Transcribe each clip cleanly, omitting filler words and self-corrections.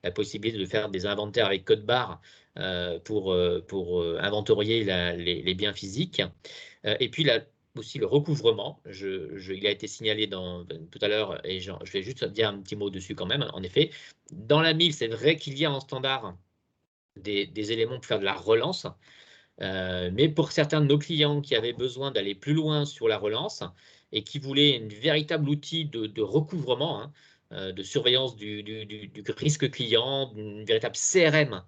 la possibilité de faire des inventaires avec code barre pour inventorier les biens physiques. Et puis là, aussi le recouvrement, il a été signalé tout à l'heure, et je vais juste dire un petit mot dessus quand même. En effet, dans la MIL, c'est vrai qu'il y a en standard des éléments pour faire de la relance, mais pour certains de nos clients qui avaient besoin d'aller plus loin sur la relance et qui voulaient un véritable outil de recouvrement, de surveillance du risque client, une véritable CRM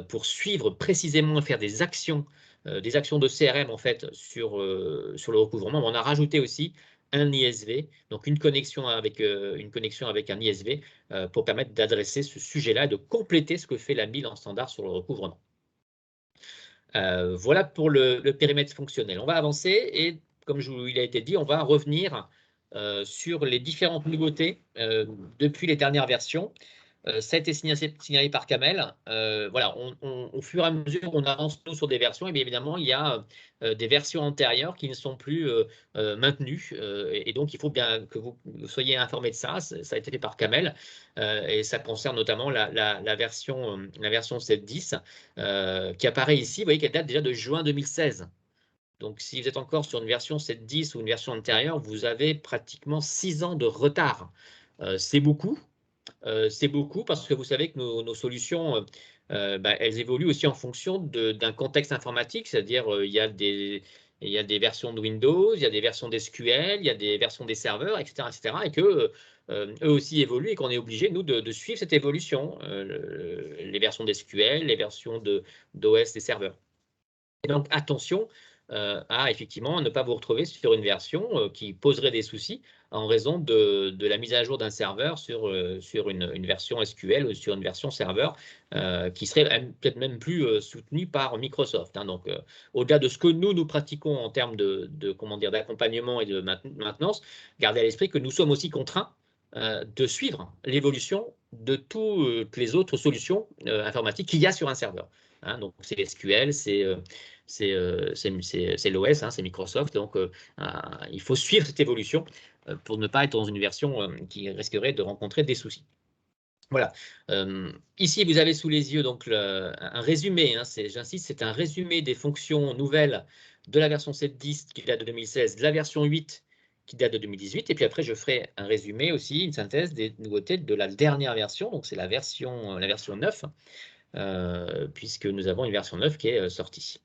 pour suivre précisément et faire des actions de CRM en fait sur le recouvrement. On a rajouté aussi un ISV, donc une connexion avec un ISV pour permettre d'adresser ce sujet-là et de compléter ce que fait la MIL en standard sur le recouvrement. Voilà pour le périmètre fonctionnel. On va avancer et, comme il a été dit, on va revenir sur les différentes nouveautés depuis les dernières versions. Ça a été signalé par Kamel. Voilà, au fur et à mesure, on avance nous sur des versions. Et bien évidemment, il y a des versions antérieures qui ne sont plus maintenues. Et donc, il faut bien que vous soyez informés de ça. Ça a été fait par Kamel. Et ça concerne notamment la version 7.10 qui apparaît ici. Vous voyez qu'elle date déjà de juin 2016. Donc, si vous êtes encore sur une version 7.10 ou une version antérieure, vous avez pratiquement 6 ans de retard. C'est beaucoup. C'est beaucoup parce que vous savez que nos solutions, elles évoluent aussi en fonction d'un contexte informatique, c'est-à-dire il y a des versions de Windows, il y a des versions d'SQL, il y a des versions des serveurs, etc., et que eux aussi évoluent et qu'on est obligé, nous, de suivre cette évolution, les versions d'SQL, les versions d'OS des serveurs. Et donc, attention à effectivement ne pas vous retrouver sur une version qui poserait des soucis en raison de la mise à jour d'un serveur sur une version SQL ou sur une version serveur qui serait peut-être même plus soutenue par Microsoft. Donc, au-delà de ce que nous pratiquons en termes d'accompagnement et de maintenance, gardez à l'esprit que nous sommes aussi contraints de suivre l'évolution de toutes les autres solutions informatiques qu'il y a sur un serveur. Donc, c'est SQL, c'est l'OS, c'est Microsoft. Donc, il faut suivre cette évolution pour ne pas être dans une version qui risquerait de rencontrer des soucis. Voilà. Ici, vous avez sous les yeux donc un résumé. J'insiste, c'est un résumé des fonctions nouvelles de la version 7.10 qui date de 2016, de la version 8 qui date de 2018. Et puis après, je ferai un résumé aussi, une synthèse des nouveautés de la dernière version. Donc, c'est la version 9. Puisque nous avons une version 9 qui est sortie.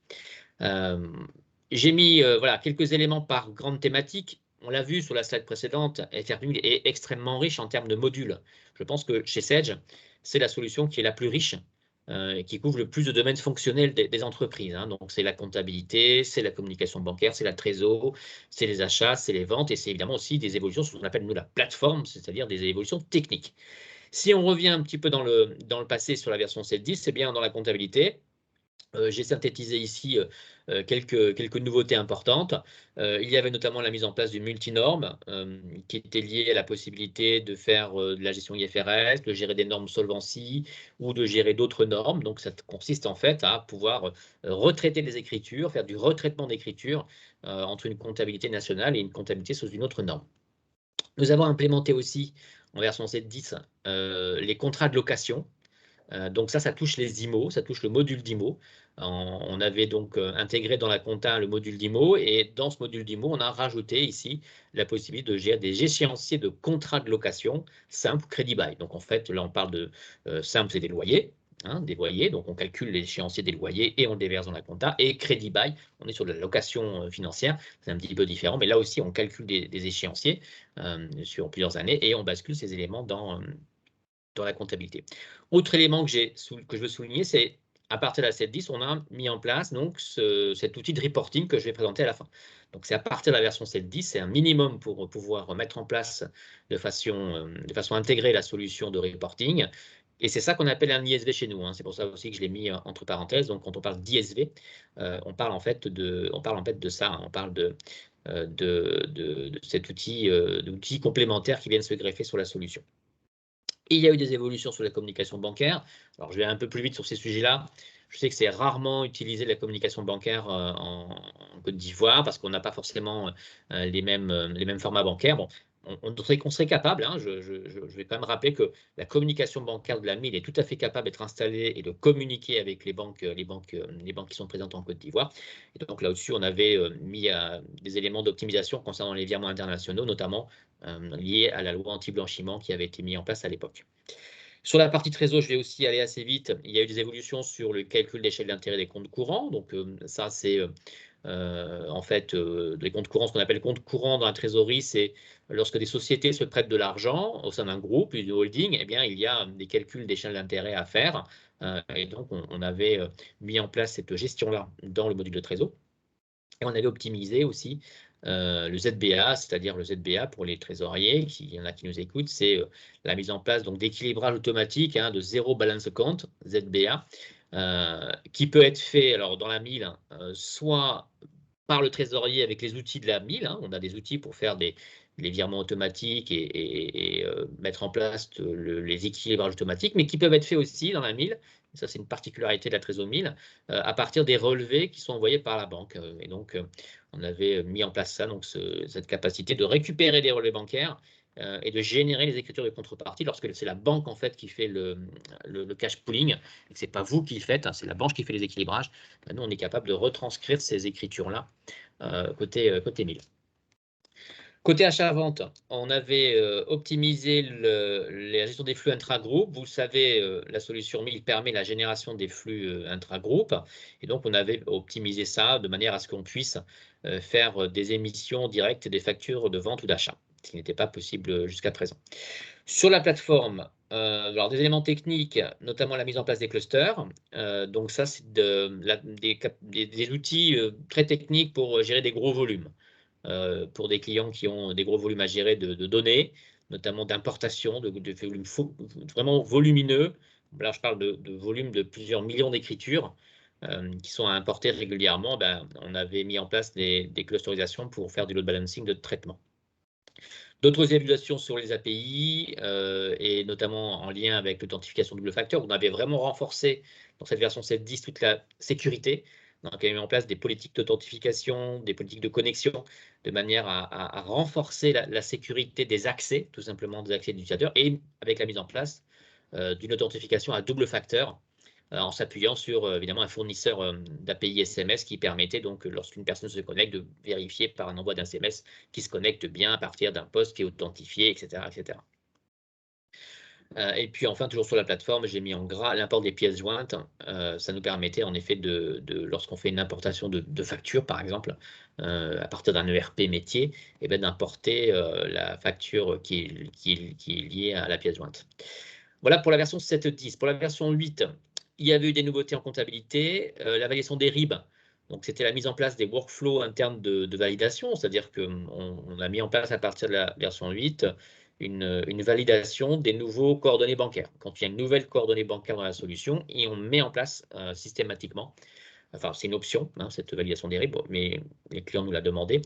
J'ai mis voilà, quelques éléments par grande thématique. On l'a vu sur la slide précédente, Ethermil est extrêmement riche en termes de modules. Je pense que chez Sage, c'est la solution qui est la plus riche et qui couvre le plus de domaines fonctionnels des entreprises. Donc, c'est la comptabilité, c'est la communication bancaire, c'est la trésor, c'est les achats, c'est les ventes et c'est évidemment aussi des évolutions sur ce qu'on appelle nous la plateforme, c'est-à-dire des évolutions techniques. Si on revient un petit peu dans le passé sur la version 7.10, c'est bien dans la comptabilité. J'ai synthétisé ici quelques nouveautés importantes. Il y avait notamment la mise en place d'une multinorme qui était liée à la possibilité de faire de la gestion IFRS, de gérer des normes solvency ou de gérer d'autres normes. Donc, ça consiste en fait à pouvoir retraiter des écritures, faire du retraitement d'écriture entre une comptabilité nationale et une comptabilité sous une autre norme. Nous avons implémenté aussi en version 7.10 les contrats de location. Donc ça touche les IMO, ça touche le module d'IMO. On avait donc intégré dans la compta le module d'IMO et dans ce module d'IMO, on a rajouté ici la possibilité de gérer des échéanciers de contrats de location simple crédit bail. Donc en fait, là on parle de simple, c'est des loyers. Donc on calcule l'échéancier des loyers et on le déverse dans la compta. Et crédit bail, on est sur de la location financière, c'est un petit peu différent, mais là aussi on calcule des échéanciers sur plusieurs années et on bascule ces éléments dans la comptabilité. Autre élément que je veux souligner, c'est à partir de la 7.10, on a mis en place donc cet outil de reporting que je vais présenter à la fin. Donc c'est à partir de la version 7.10, c'est un minimum pour pouvoir mettre en place de façon intégrée la solution de reporting. Et c'est ça qu'on appelle un ISV chez nous. C'est pour ça aussi que je l'ai mis entre parenthèses. Donc quand on parle d'ISV, on parle en fait de ça. On parle de cet outil complémentaire qui vient de se greffer sur la solution. Et il y a eu des évolutions sur la communication bancaire. Alors, je vais un peu plus vite sur ces sujets-là. Je sais que c'est rarement utilisé la communication bancaire en Côte d'Ivoire parce qu'on n'a pas forcément les mêmes formats bancaires. Bon, on serait capable, hein, je vais quand même rappeler que la communication bancaire de la MIL est tout à fait capable d'être installée et de communiquer avec les banques qui sont présentes en Côte d'Ivoire. Et donc là-dessus, on avait mis des éléments d'optimisation concernant les virements internationaux, notamment liés à la loi anti-blanchiment qui avait été mise en place à l'époque. Sur la partie trésor, je vais aussi aller assez vite. Il y a eu des évolutions sur le calcul d'échelle d'intérêt des comptes courants. Donc ça, c'est en fait les comptes courants, ce qu'on appelle compte courant dans la trésorerie, c'est lorsque des sociétés se prêtent de l'argent au sein d'un groupe, une holding, eh bien, il y a des calculs d'échelle d'intérêt à faire. Et donc, on avait mis en place cette gestion-là dans le module de trésor. Et on avait optimisé aussi le ZBA, c'est-à-dire le ZBA pour les trésoriers, il y en a qui nous écoutent, c'est la mise en place d'équilibrage automatique de zéro balance account, ZBA, qui peut être fait alors, dans la MIL, soit par le trésorier avec les outils de la MIL, on a des outils pour faire les virements automatiques et mettre en place les équilibrages automatiques, mais qui peuvent être faits aussi dans la MIL, ça c'est une particularité de la Trésor 1000, à partir des relevés qui sont envoyés par la banque. Et donc, on avait mis en place ça, donc cette capacité de récupérer des relevés bancaires et de générer les écritures de contrepartie lorsque c'est la banque en fait qui fait le cash pooling, et que ce n'est pas vous qui le faites, c'est la banque qui fait les équilibrages. Nous, on est capable de retranscrire ces écritures-là côté 1000. Côté achat-vente, on avait optimisé la gestion des flux intra-groupes. Vous le savez, la solution 1000 permet la génération des flux intra-groupes. Et donc, on avait optimisé ça de manière à ce qu'on puisse faire des émissions directes des factures de vente ou d'achat, ce qui n'était pas possible jusqu'à présent. Sur la plateforme, alors des éléments techniques, notamment la mise en place des clusters. Donc ça, c'est des outils très techniques pour gérer des gros volumes. Pour des clients qui ont des gros volumes à gérer de données, notamment d'importation, de volumes vraiment volumineux. Là, je parle de volumes de plusieurs millions d'écritures qui sont à importer régulièrement. On avait mis en place des clusterisations pour faire du load balancing de traitement. D'autres évaluations sur les API, et notamment en lien avec l'authentification double facteur, on avait vraiment renforcé dans cette version 7.10 toute la sécurité. Donc, on a mis en place des politiques d'authentification, des politiques de connexion, de manière à renforcer la sécurité des accès, tout simplement des accès d'utilisateurs, et avec la mise en place d'une authentification à double facteur, en s'appuyant sur évidemment un fournisseur d'API SMS qui permettait donc, lorsqu'une personne se connecte, de vérifier par un envoi d'un SMS qui se connecte bien à partir d'un poste qui est authentifié, etc. etc. Et puis enfin, toujours sur la plateforme, j'ai mis en gras l'import des pièces jointes. Ça nous permettait en effet lorsqu'on fait une importation de facture, par exemple, à partir d'un ERP métier, d'importer la facture qui est liée à la pièce jointe. Voilà pour la version 7.10. Pour la version 8, il y avait eu des nouveautés en comptabilité, la validation des RIB. Donc, c'était la mise en place des workflows internes de validation, c'est-à-dire qu'on a mis en place à partir de la version 8 une validation des nouveaux coordonnées bancaires. Quand il y a une nouvelle coordonnée bancaire dans la solution, et on met en place systématiquement, enfin c'est une option, cette validation des RIB, mais les clients nous l'a demandé,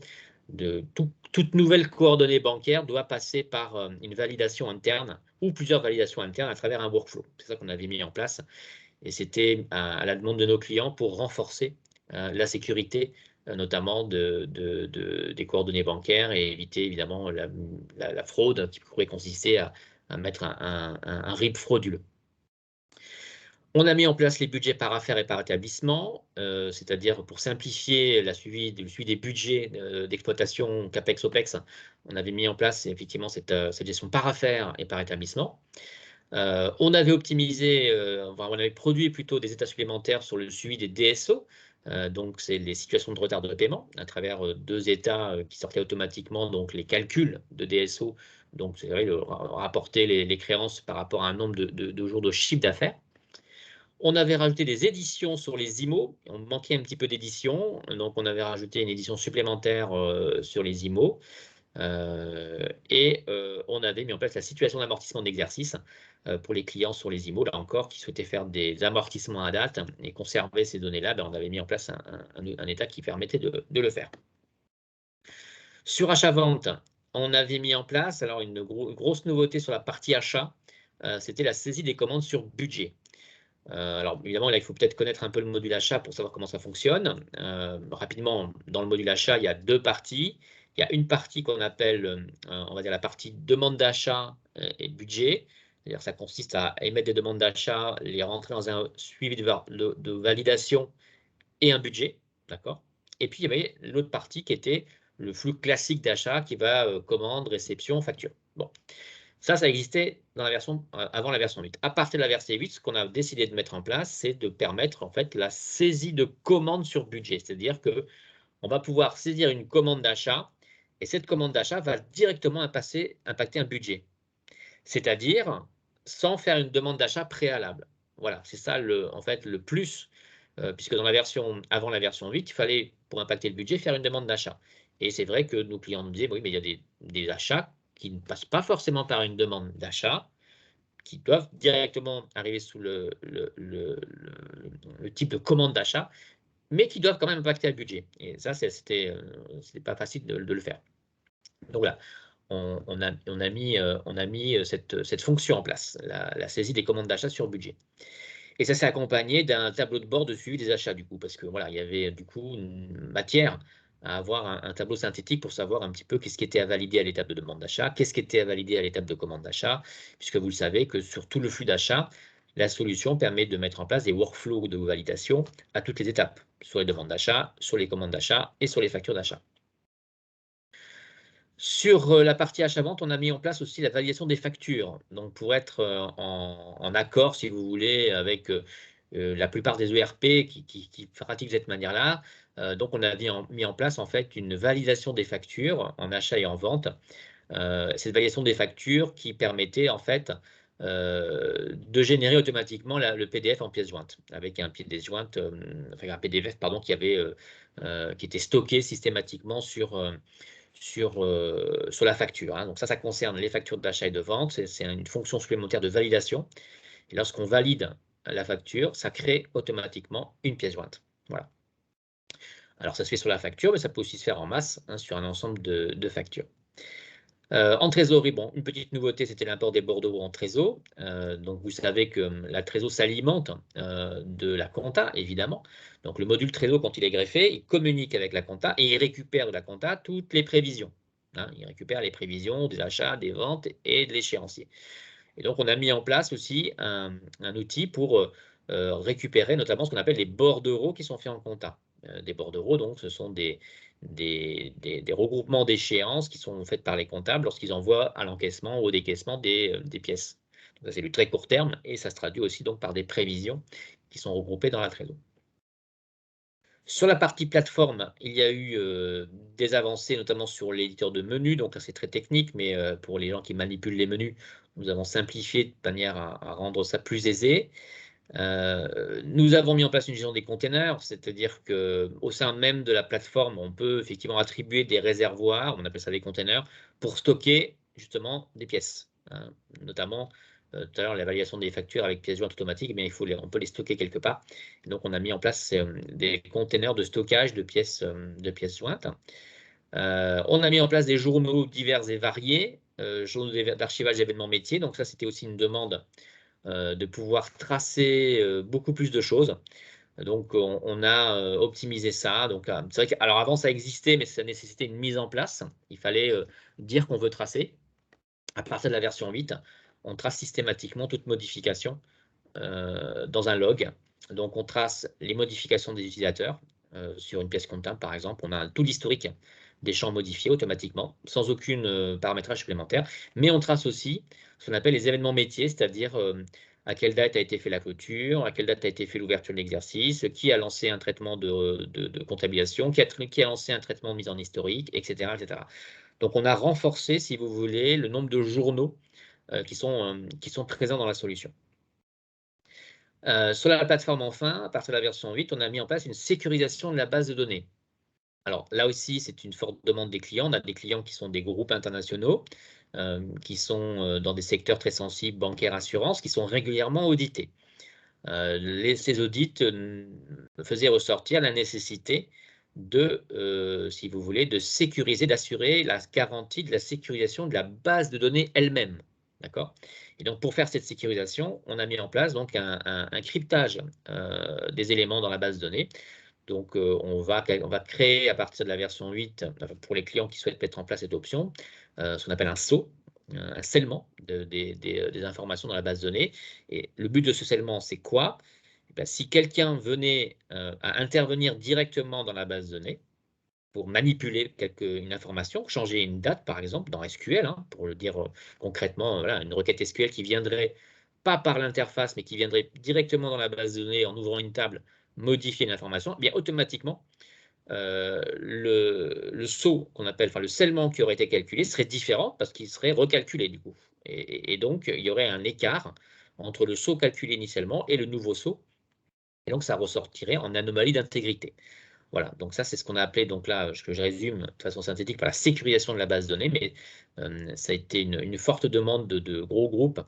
toute nouvelle coordonnée bancaire doit passer par une validation interne ou plusieurs validations internes à travers un workflow. C'est ça qu'on avait mis en place. Et c'était à la demande de nos clients pour renforcer la sécurité, notamment des coordonnées bancaires, et éviter évidemment la fraude qui pourrait consister à mettre un RIB frauduleux. On a mis en place les budgets par affaires et par établissement, c'est-à-dire pour simplifier le suivi des budgets d'exploitation CAPEX-OPEX, on avait mis en place effectivement cette gestion par affaires et par établissement. On avait optimisé, on avait produit plutôt des états supplémentaires sur le suivi des DSO, donc c'est les situations de retard de paiement, à travers deux états qui sortaient automatiquement, donc les calculs de DSO, donc c'est vrai, rapporter les créances par rapport à un nombre de jours de chiffre d'affaires. On avait rajouté des éditions sur les IMO, on manquait un petit peu d'éditions, donc on avait rajouté une édition supplémentaire sur les IMO. On avait mis en place la situation d'amortissement d'exercice pour les clients sur les IMO, là encore, qui souhaitaient faire des amortissements à date et conserver ces données-là. On avait mis en place un état qui permettait de le faire. Sur achat-vente, on avait mis en place alors une grosse nouveauté sur la partie achat, c'était la saisie des commandes sur budget. Alors évidemment, là, il faut peut-être connaître un peu le module achat pour savoir comment ça fonctionne. Rapidement, dans le module achat, il y a deux parties. Il il y a une partie qu'on appelle, on va dire la partie demande d'achat et budget. C'est-à-dire ça consiste à émettre des demandes d'achat, les rentrer dans un suivi de validation et un budget, d'accord? Et puis, il y avait l'autre partie qui était le flux classique d'achat qui va commande, réception, facture. Bon, ça existait dans la version, avant la version 8. À partir de la version 8, ce qu'on a décidé de mettre en place, c'est de permettre en fait la saisie de commandes sur budget. C'est-à-dire qu'on va pouvoir saisir une commande d'achat et cette commande d'achat va directement impacter un budget. C'est-à-dire sans faire une demande d'achat préalable. Voilà, c'est ça en fait le plus, puisque dans la version, avant la version 8, il fallait, pour impacter le budget, faire une demande d'achat. Et c'est vrai que nos clients nous disaient, oui, mais il y a des achats qui ne passent pas forcément par une demande d'achat, qui doivent directement arriver sous le type de commande d'achat, mais qui doivent quand même impacter le budget. Et ça, c'était pas facile de le faire. Donc voilà, on a mis cette fonction en place, la saisie des commandes d'achat sur budget. Et ça s'est accompagné d'un tableau de bord de suivi des achats, du coup, parce que voilà, il y avait du coup une matière à avoir un tableau synthétique pour savoir un petit peu qu'est-ce qui était à valider à l'étape de demande d'achat, qu'est-ce qui était à valider à l'étape de commande d'achat, puisque vous le savez que sur tout le flux d'achat, la solution permet de mettre en place des workflows de validation à toutes les étapes, sur les demandes d'achat, sur les commandes d'achat et sur les factures d'achat. Sur la partie achat-vente, on a mis en place aussi la validation des factures. Donc, pour être en accord, si vous voulez, avec la plupart des ERP qui pratiquent de cette manière-là, donc on a mis en place en fait une validation des factures en achat et en vente. Cette validation des factures qui permettait en fait de générer automatiquement le PDF en pièce jointe, avec un pièce jointe, enfin un PDF pardon, qui était stocké systématiquement sur la facture. Hein. Donc ça concerne les factures d'achat et de vente. C'est une fonction supplémentaire de validation. Et lorsqu'on valide la facture, ça crée automatiquement une pièce jointe. Voilà. Alors ça se fait sur la facture, mais ça peut aussi se faire en masse sur un ensemble de factures. En trésorerie, bon, une petite nouveauté, c'était l'import des bordereaux en trésor. Donc, vous savez que la trésor s'alimente de la compta, évidemment. Donc, le module trésor, quand il est greffé, il communique avec la compta et il récupère de la compta toutes les prévisions. Hein, il récupère les prévisions des achats, des ventes et de l'échéancier. Et donc, on a mis en place aussi un outil pour récupérer notamment ce qu'on appelle les bordereaux qui sont faits en compta. Des bordereaux, donc, ce sont des regroupements d'échéances qui sont faites par les comptables lorsqu'ils envoient à l'encaissement ou au décaissement des pièces. C'est du très court terme et ça se traduit aussi donc par des prévisions qui sont regroupées dans la trésor. Sur la partie plateforme, il y a eu des avancées, notamment sur l'éditeur de menus. Donc là, c'est très technique, mais pour les gens qui manipulent les menus, nous avons simplifié de manière à rendre ça plus aisé. Nous avons mis en place une gestion des containers, c'est-à-dire qu'au sein même de la plateforme, on peut effectivement attribuer des réservoirs, on appelle ça des containers, pour stocker justement des pièces. Hein. Notamment, tout à l'heure, l'évaluation des factures avec pièces jointes automatiques, mais on peut les stocker quelque part. Et donc, on a mis en place des containers de stockage de pièces jointes. On a mis en place des journaux divers et variés, journaux d'archivage d'événements métiers. Donc ça, c'était aussi une demande de pouvoir tracer beaucoup plus de choses. Donc, on a optimisé ça. Donc, c'est vrai que, alors avant, ça existait, mais ça nécessitait une mise en place. Il fallait dire qu'on veut tracer. À partir de la version 8, on trace systématiquement toute modification dans un log. Donc, on trace les modifications des utilisateurs sur une pièce comptable, par exemple. On a tout l'historique des champs modifiés automatiquement, sans aucun paramétrage supplémentaire. Mais on trace aussi ce qu'on appelle les événements métiers, c'est-à-dire à quelle date a été fait la clôture, à quelle date a été fait l'ouverture de l'exercice, qui a lancé un traitement de comptabilisation, qui a lancé un traitement de mise en historique, etc., etc. Donc, on a renforcé, si vous voulez, le nombre de journaux qui sont présents dans la solution. Sur la plateforme, enfin, à partir de la version 8, on a mis en place une sécurisation de la base de données. Alors là aussi, c'est une forte demande des clients. On a des clients qui sont des groupes internationaux, qui sont dans des secteurs très sensibles, bancaires, assurances, qui sont régulièrement audités. Ces audits faisaient ressortir la nécessité si vous voulez, de sécuriser, d'assurer la garantie de la sécurisation de la base de données elle-même. D'accord ? Et donc, pour faire cette sécurisation, on a mis en place donc un cryptage des éléments dans la base de données. Donc, on va créer à partir de la version 8, pour les clients qui souhaitent mettre en place cette option, ce qu'on appelle un saut, un scellement des informations dans la base de données. Et le but de ce scellement, c'est quoi? Eh bien, si quelqu'un venait à intervenir directement dans la base de données pour manipuler une information, changer une date, par exemple, dans SQL, hein, pour le dire concrètement, voilà, une requête SQL qui viendrait pas par l'interface, mais qui viendrait directement dans la base de données en ouvrant une table, modifier une information, eh bien automatiquement, le saut qu'on appelle, enfin le scellement qui aurait été calculé serait différent parce qu'il serait recalculé du coup. Et donc, il y aurait un écart entre le saut calculé initialement et le nouveau saut. Et donc, ça ressortirait en anomalie d'intégrité. Voilà, donc ça, c'est ce qu'on a appelé, donc là, que je résume de façon synthétique, par la sécurisation de la base de données, mais ça a été une forte demande de gros groupes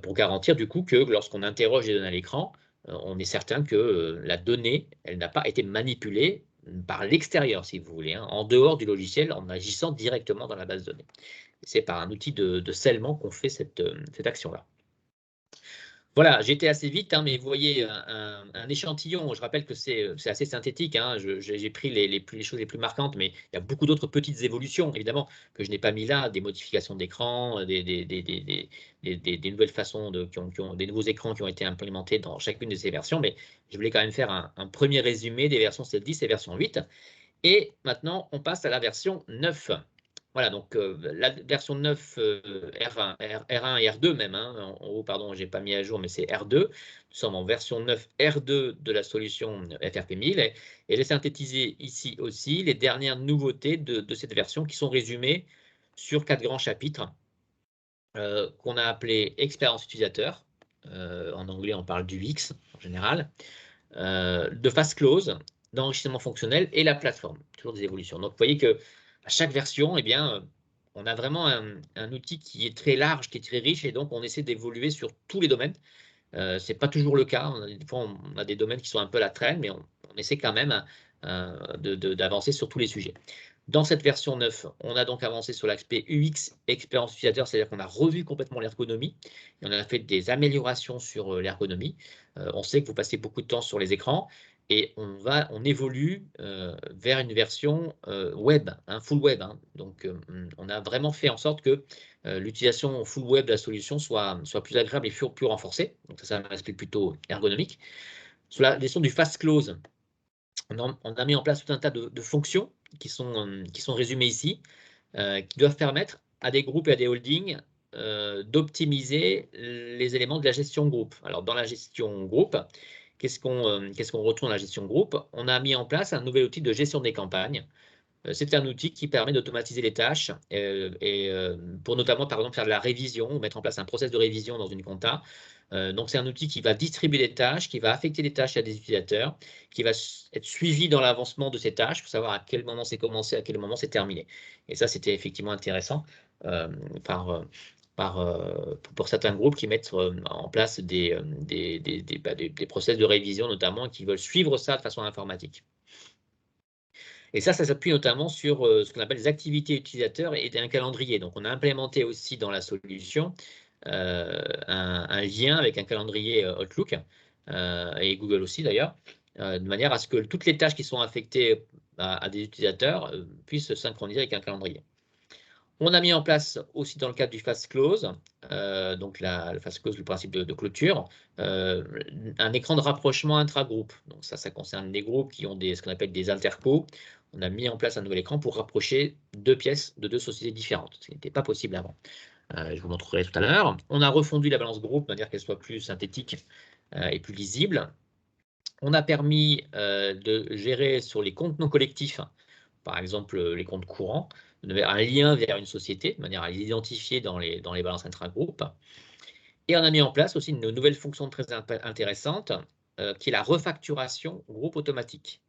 pour garantir du coup que lorsqu'on interroge les données à l'écran, on est certain que la donnée, elle n'a pas été manipulée par l'extérieur, si vous voulez, hein, en dehors du logiciel, en agissant directement dans la base de données. C'est par un outil de scellement qu'on fait cette action-là. Voilà, j'étais assez vite, hein, mais vous voyez un échantillon. Je rappelle que c'est assez synthétique, hein, j'ai pris les choses les plus marquantes, mais il y a beaucoup d'autres petites évolutions, évidemment, que je n'ai pas mis là, des modifications d'écran, des nouvelles façons, des nouveaux écrans qui ont été implémentés dans chacune de ces versions, mais je voulais quand même faire un premier résumé des versions 7.10 et version 8. Et maintenant, on passe à la version 9. Voilà, donc la version 9, R1 et R2 même, hein, en haut, pardon, je n'ai pas mis à jour, mais c'est R2. Nous sommes en version 9 R2 de la solution FRP 1000. Et j'ai synthétisé ici aussi les dernières nouveautés de cette version qui sont résumées sur 4 grands chapitres qu'on a appelés expérience utilisateur. En anglais, on parle du X en général. De fast close, d'enrichissement fonctionnel et la plateforme, toujours des évolutions. Donc, vous voyez que à chaque version, eh bien, on a vraiment un outil qui est très large, qui est très riche, et donc on essaie d'évoluer sur tous les domaines. Ce n'est pas toujours le cas. Des fois, on a des domaines qui sont un peu à la traîne, mais on essaie quand même d'avancer sur tous les sujets. Dans cette version 9, on a donc avancé sur l'aspect UX, expérience utilisateur, c'est-à-dire qu'on a revu complètement l'ergonomie et on a fait des améliorations sur l'ergonomie. On sait que vous passez beaucoup de temps sur les écrans et on évolue vers une version web, full web, hein. Donc, on a vraiment fait en sorte que l'utilisation full web de la solution soit plus agréable et plus renforcée. Donc, ça, c'est un aspect plutôt ergonomique. Sur la question du fast close, on a mis en place tout un tas de fonctions qui sont résumées ici, qui doivent permettre à des groupes et à des holdings d'optimiser les éléments de la gestion groupe. Alors, dans la gestion groupe, qu'est-ce qu'on retrouve dans la gestion groupe? On a mis en place un nouvel outil de gestion des campagnes. C'est un outil qui permet d'automatiser les tâches pour notamment, par exemple, faire de la révision ou mettre en place un process de révision dans une compta. Donc, c'est un outil qui va distribuer les tâches, qui va affecter les tâches à des utilisateurs, qui va être suivi dans l'avancement de ces tâches pour savoir à quel moment c'est commencé, à quel moment c'est terminé. Et ça, c'était effectivement intéressant pour certains groupes qui mettent en place des process de révision notamment et qui veulent suivre ça de façon informatique. Et ça s'appuie notamment sur ce qu'on appelle les activités utilisateurs et un calendrier. Donc, on a implémenté aussi dans la solution un lien avec un calendrier Outlook et Google aussi d'ailleurs, de manière à ce que toutes les tâches qui sont affectées à des utilisateurs puissent se synchroniser avec un calendrier. On a mis en place aussi dans le cadre du fast close, donc le fast close, le principe de clôture, un écran de rapprochement intra-groupe. Donc ça concerne les groupes qui ont ce qu'on appelle des intercos. On a mis en place un nouvel écran pour rapprocher deux pièces de deux sociétés différentes, ce qui n'était pas possible avant. Je vous montrerai tout à l'heure. On a refondu la balance groupe de manière qu'elle soit plus synthétique et plus lisible. On a permis de gérer sur les comptes non collectifs, par exemple les comptes courants, un lien vers une société, de manière à les identifier dans les balances intra-groupes. Et on a mis en place aussi une nouvelle fonction très intéressante, qui est la refacturation groupe automatique.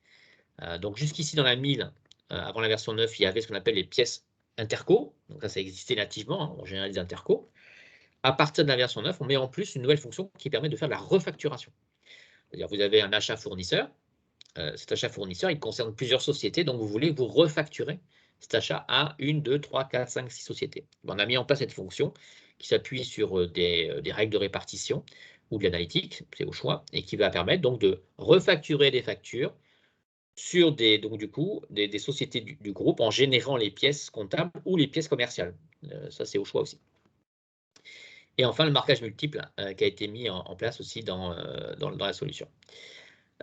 Donc jusqu'ici dans la 1000, avant la version 9, il y avait ce qu'on appelle les pièces interco. Donc ça existait nativement, hein, on générait des interco. À partir de la version 9, on met en plus une nouvelle fonction qui permet de faire de la refacturation. C'est-à-dire vous avez un achat fournisseur. Cet achat fournisseur, il concerne plusieurs sociétés, donc vous voulez vous refacturer cet achat à 1, 2, 3, 4, 5, 6 sociétés. On a mis en place cette fonction qui s'appuie sur des règles de répartition ou de l'analytique, c'est au choix, et qui va permettre donc de refacturer des factures sur donc, du coup, des sociétés du groupe en générant les pièces comptables ou les pièces commerciales. Ça, c'est au choix aussi. Et enfin, le marquage multiple qui a été mis en place aussi dans la solution.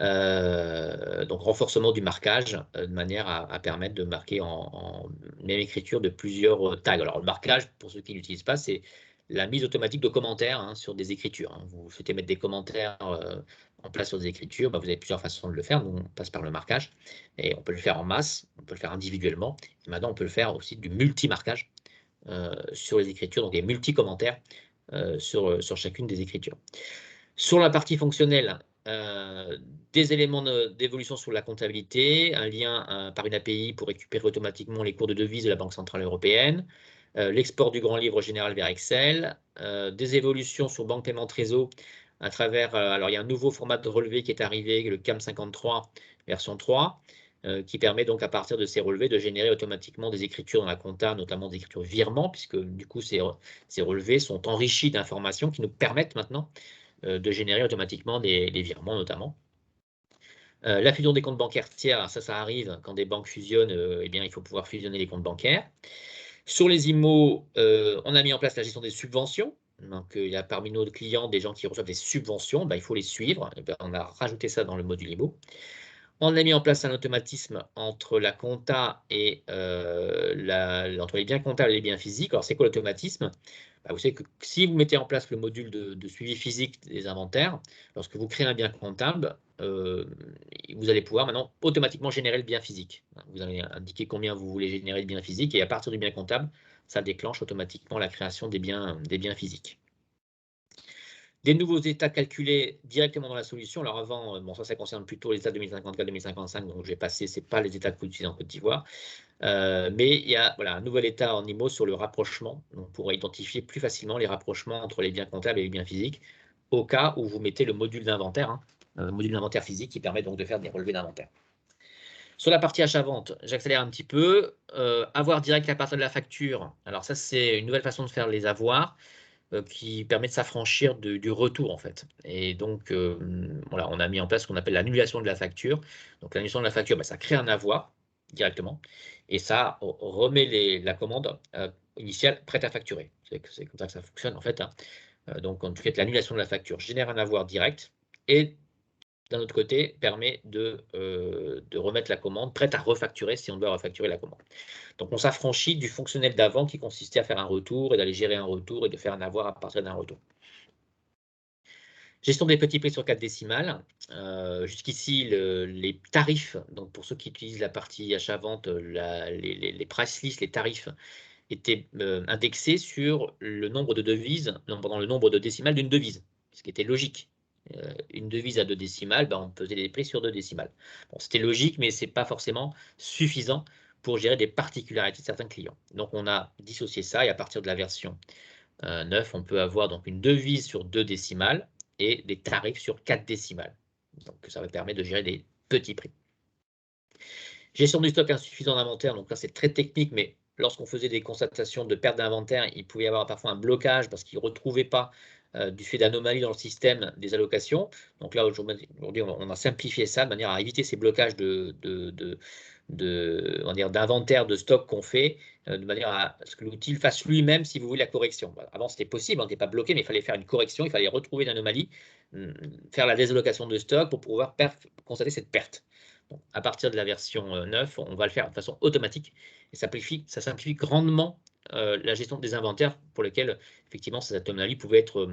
Donc, renforcement du marquage de manière à permettre de marquer en même écriture de plusieurs tags. Alors, le marquage, pour ceux qui ne l'utilisent pas, c'est la mise automatique de commentaires sur des écritures. Vous souhaitez mettre des commentaires en place sur des écritures, vous avez plusieurs façons de le faire. Nous, on passe par le marquage et on peut le faire en masse, on peut le faire individuellement. Et maintenant, on peut le faire aussi du multi-marquage sur les écritures, donc des multi-commentaires sur chacune des écritures. Sur la partie fonctionnelle, des éléments d'évolution sur la comptabilité, un lien par une API pour récupérer automatiquement les cours de devises de la Banque Centrale Européenne, l'export du grand livre général vers Excel, des évolutions sur Banque Paiement Trésor à travers, alors il y a un nouveau format de relevé qui est arrivé, le CAM53 version 3, qui permet donc à partir de ces relevés de générer automatiquement des écritures dans la compta, notamment des écritures virements, puisque du coup ces relevés sont enrichis d'informations qui nous permettent maintenant de générer automatiquement des virements notamment. La fusion des comptes bancaires tiers, ça arrive quand des banques fusionnent, eh bien, il faut pouvoir fusionner les comptes bancaires. Sur les IMO, on a mis en place la gestion des subventions. Donc, il y a parmi nos clients des gens qui reçoivent des subventions, il faut les suivre. On a rajouté ça dans le module IMO. On a mis en place un automatisme entre la compta et entre les biens comptables et les biens physiques. Alors, c'est quoi l'automatisme? Vous savez que si vous mettez en place le module de suivi physique des inventaires, lorsque vous créez un bien comptable, vous allez pouvoir maintenant automatiquement générer le bien physique. Vous allez indiquer combien vous voulez générer de biens physiques et à partir du bien comptable, ça déclenche automatiquement la création des biens physiques. Des nouveaux états calculés directement dans la solution. Alors avant, ça concerne plutôt les états 2054-2055, donc je vais passer, ce n'est pas les états que vous utilisez en Côte d'Ivoire. Mais il y a un nouvel état en IMO sur le rapprochement. Donc, on pourra identifier plus facilement les rapprochements entre les biens comptables et les biens physiques au cas où vous mettez le module d'inventaire, le module d'inventaire physique qui permet donc de faire des relevés d'inventaire. Sur la partie achat-vente, j'accélère un petit peu. Avoir direct à partir de la facture. Alors ça, c'est une nouvelle façon de faire les avoirs qui permet de s'affranchir du retour en fait. Et donc, voilà, on a mis en place ce qu'on appelle l'annulation de la facture. Donc l'annulation de la facture, ça crée un avoir directement et ça remet la commande initiale prête à facturer. C'est comme ça que ça fonctionne en fait. Donc en tout cas, l'annulation de la facture génère un avoir direct et d'un autre côté, permet de remettre la commande prête à refacturer si on doit refacturer la commande. Donc, on s'affranchit du fonctionnel d'avant qui consistait à faire un retour et d'aller gérer un retour et de faire un avoir à partir d'un retour. Gestion des petits prix sur 4 décimales. Jusqu'ici, les tarifs, donc pour ceux qui utilisent la partie achat-vente, les price lists, les tarifs étaient indexés sur le nombre de devises, pendant le nombre de décimales d'une devise, ce qui était logique. Une devise à 2 décimales, on pesait les prix sur 2 décimales. Bon, c'était logique, mais ce n'est pas forcément suffisant pour gérer des particularités de certains clients. Donc, on a dissocié ça et à partir de la version 9, on peut avoir donc une devise sur 2 décimales et des tarifs sur 4 décimales. Donc, ça va permettre de gérer des petits prix. Gestion du stock insuffisant d'inventaire, donc là, c'est très technique, mais lorsqu'on faisait des constatations de perte d'inventaire, il pouvait y avoir parfois un blocage parce qu'il ne retrouvait pas du fait d'anomalies dans le système des allocations. Donc là, aujourd'hui, on a simplifié ça de manière à éviter ces blocages d'inventaire, de stock qu'on fait, de manière à ce que l'outil fasse lui-même, si vous voulez, la correction. Avant, c'était possible, on n'était pas bloqué, mais il fallait faire une correction, il fallait retrouver l'anomalie, faire la désallocation de stock pour pouvoir constater cette perte. Donc, à partir de la version 9, on va le faire de façon automatique et ça simplifie grandement la gestion des inventaires pour lesquels, effectivement, cette anomalie pouvait être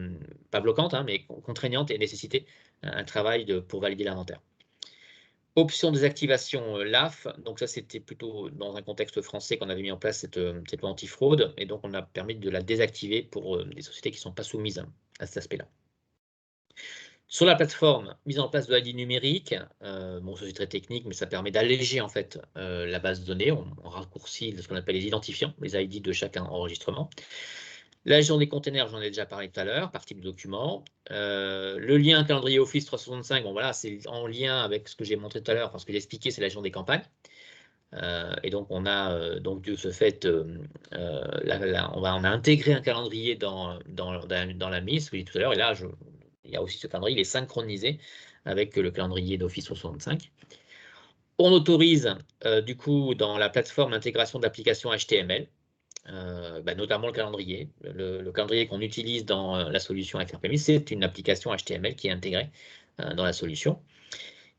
pas bloquante, mais contraignante et nécessiter un travail pour valider l'inventaire. Option désactivation LAF, donc ça c'était plutôt dans un contexte français qu'on avait mis en place cette loi antifraude et donc on a permis de la désactiver pour des sociétés qui ne sont pas soumises à cet aspect-là. Sur la plateforme, mise en place de l'ID numérique, ça c'est très technique, mais ça permet d'alléger en fait la base de données. On raccourcit ce qu'on appelle les identifiants, les ID de chaque enregistrement. La gestion des containers, j'en ai déjà parlé tout à l'heure, par type de document. Le lien calendrier Office 365, voilà, c'est en lien avec ce que j'ai montré tout à l'heure, ce que j'ai expliqué, c'est la gestion des campagnes. Et donc, on a de ce fait, on a intégré un calendrier dans la mise, ce que j'ai dit tout à l'heure, et là, il y a aussi ce calendrier, il est synchronisé avec le calendrier d'Office 365. On autorise du coup dans la plateforme l'intégration d'applications HTML, notamment le calendrier. Le calendrier qu'on utilise dans la solution FRPMI, c'est une application HTML qui est intégrée dans la solution.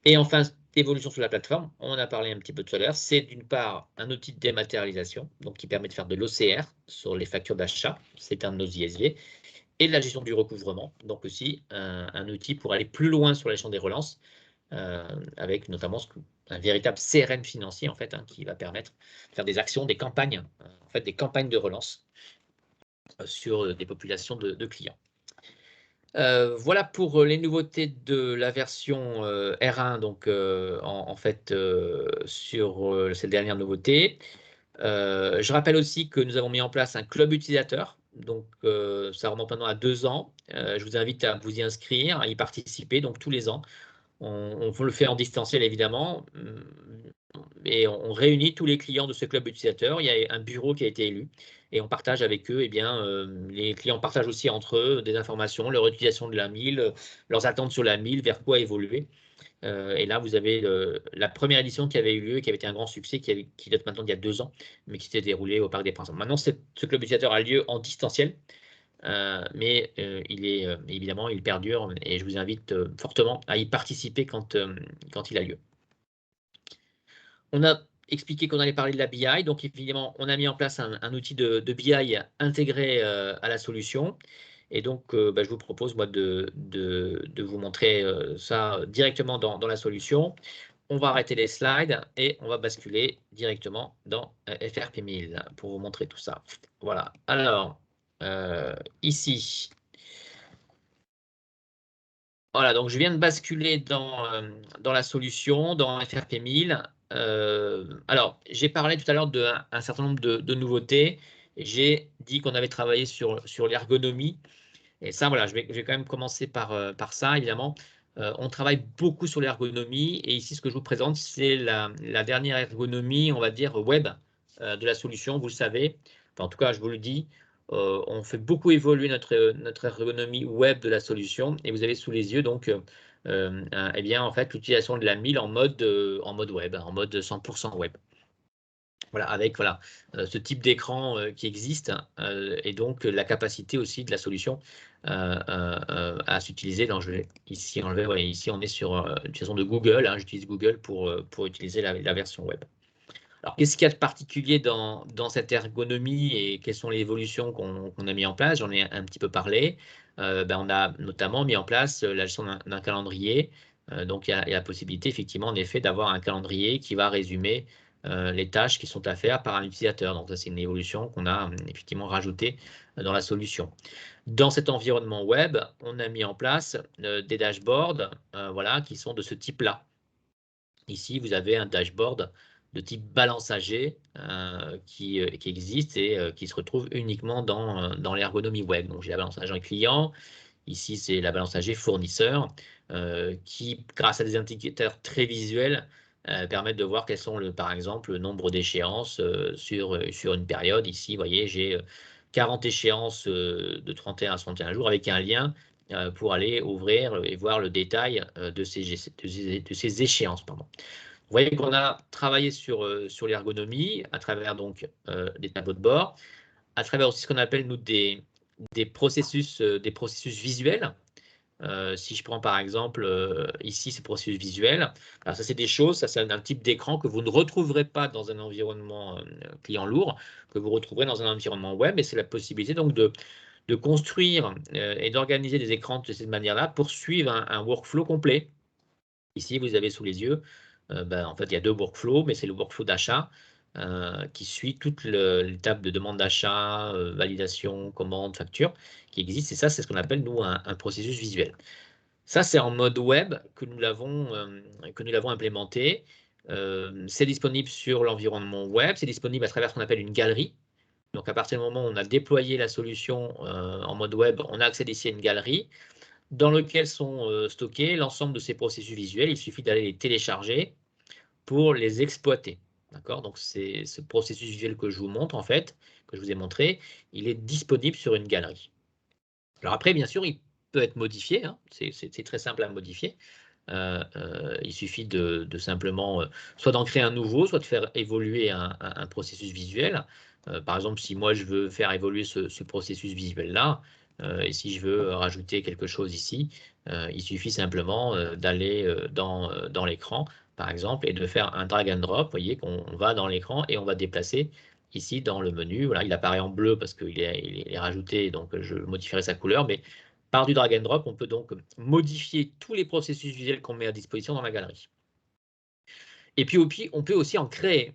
Et enfin, évolution sur la plateforme, on en a parlé un petit peu tout à l'heure, c'est d'une part un outil de dématérialisation, donc qui permet de faire de l'OCR sur les factures d'achat, c'est un de nos ISV, et de la gestion du recouvrement, donc aussi un outil pour aller plus loin sur la gestion des relances, avec notamment un véritable CRM financier en fait, qui va permettre de faire des actions, des campagnes, en fait des campagnes de relance sur des populations de clients. Voilà pour les nouveautés de la version R1, donc en fait sur ces dernières nouveautés. Je rappelle aussi que nous avons mis en place un club utilisateur, donc ça remonte maintenant à 2 ans. Je vous invite à vous y inscrire, à y participer, donc tous les ans. On le fait en distanciel évidemment, et on réunit tous les clients de ce club utilisateur. Il y a un bureau qui a été élu et on partage avec eux. Les clients partagent aussi entre eux des informations, leur utilisation de la 1000, leurs attentes sur la 1000, vers quoi évoluer. Et là, vous avez la première édition qui avait eu lieu, qui avait été un grand succès, qui date maintenant d'il y a 2 ans, mais qui s'était déroulée au Parc des Princes. Maintenant, ce club utilisateur a lieu en distanciel. Mais évidemment, il perdure et je vous invite fortement à y participer quand il a lieu. On a expliqué qu'on allait parler de la BI, donc évidemment, on a mis en place un outil de BI intégré à la solution. Et donc, je vous propose moi, de vous montrer ça directement dans la solution. On va arrêter les slides et on va basculer directement dans FRP1000 pour vous montrer tout ça. Voilà. Alors, ici, voilà, donc je viens de basculer dans la solution, dans FRP1000. Alors, j'ai parlé tout à l'heure d'un certain nombre de nouveautés. J'ai dit qu'on avait travaillé sur l'ergonomie. Et ça, voilà, je vais quand même commencer par ça, évidemment. On travaille beaucoup sur l'ergonomie. Et ici, ce que je vous présente, c'est la dernière ergonomie, on va dire, web de la solution. Vous le savez. Enfin, en tout cas, je vous le dis. On fait beaucoup évoluer notre ergonomie web de la solution. Et vous avez sous les yeux, donc, eh bien, en fait, l'utilisation de la 1000 en mode web, en mode 100% web. Voilà, avec ce type d'écran qui existe et donc la capacité aussi de la solution à s'utiliser. Ici, ici, on est sur l'utilisation de Google. J'utilise Google pour utiliser la version web. Alors, qu'est-ce qu'il y a de particulier dans cette ergonomie et quelles sont les évolutions qu'on a mis en place? J'en ai un petit peu parlé. On a notamment mis en place la gestion d'un calendrier. Donc, il y a la possibilité, effectivement, en effet, d'avoir un calendrier qui va résumer les tâches qui sont à faire par un utilisateur. Donc, ça, c'est une évolution qu'on a effectivement rajoutée dans la solution. Dans cet environnement web, on a mis en place des dashboards qui sont de ce type-là. Ici, vous avez un dashboard de type balance AG qui existe et qui se retrouve uniquement dans l'ergonomie web. Donc, j'ai la balance AG client. Ici, c'est la balance AG fournisseur qui, grâce à des indicateurs très visuels, permettent de voir quels sont, par exemple, le nombre d'échéances sur une période. Ici, vous voyez, j'ai 40 échéances de 31 à 61 jours avec un lien pour aller ouvrir et voir le détail de ces échéances. Pardon. Vous voyez qu'on a travaillé sur l'ergonomie à travers donc des tableaux de bord, à travers aussi ce qu'on appelle nous des processus visuels. Si je prends par exemple ici ces processus visuels, alors ça c'est des choses, ça c'est un type d'écran que vous ne retrouverez pas dans un environnement client lourd, que vous retrouverez dans un environnement web, et c'est la possibilité donc de construire et d'organiser des écrans de cette manière-là pour suivre un workflow complet. Ici, vous avez sous les yeux, en fait, il y a 2 workflows, mais c'est le workflow d'achat qui suit toute l'étape de demande d'achat, validation, commande, facture qui existe. Et ça, c'est ce qu'on appelle, nous, un processus visuel. Ça, c'est en mode web que nous l'avons implémenté. C'est disponible sur l'environnement web, c'est disponible à travers ce qu'on appelle une galerie. Donc, à partir du moment où on a déployé la solution en mode web, on a accédé ici à une galerie dans lequel sont stockés l'ensemble de ces processus visuels. Il suffit d'aller les télécharger pour les exploiter. D'accord? Donc, c'est ce processus visuel que je vous montre, en fait, que je vous ai montré, il est disponible sur une galerie. Alors après, bien sûr, il peut être modifié, c'est très simple à modifier. il suffit de simplement soit d'en créer un nouveau, soit de faire évoluer un processus visuel. Par exemple, si moi je veux faire évoluer ce processus visuel-là, et si je veux rajouter quelque chose ici, il suffit simplement d'aller dans l'écran, par exemple, et de faire un drag and drop. Vous voyez qu'on va dans l'écran et on va déplacer ici dans le menu. Voilà, il apparaît en bleu parce qu'il est rajouté, donc je modifierai sa couleur, mais par du drag and drop, on peut donc modifier tous les processus visuels qu'on met à disposition dans la galerie. Et puis, on peut aussi en créer.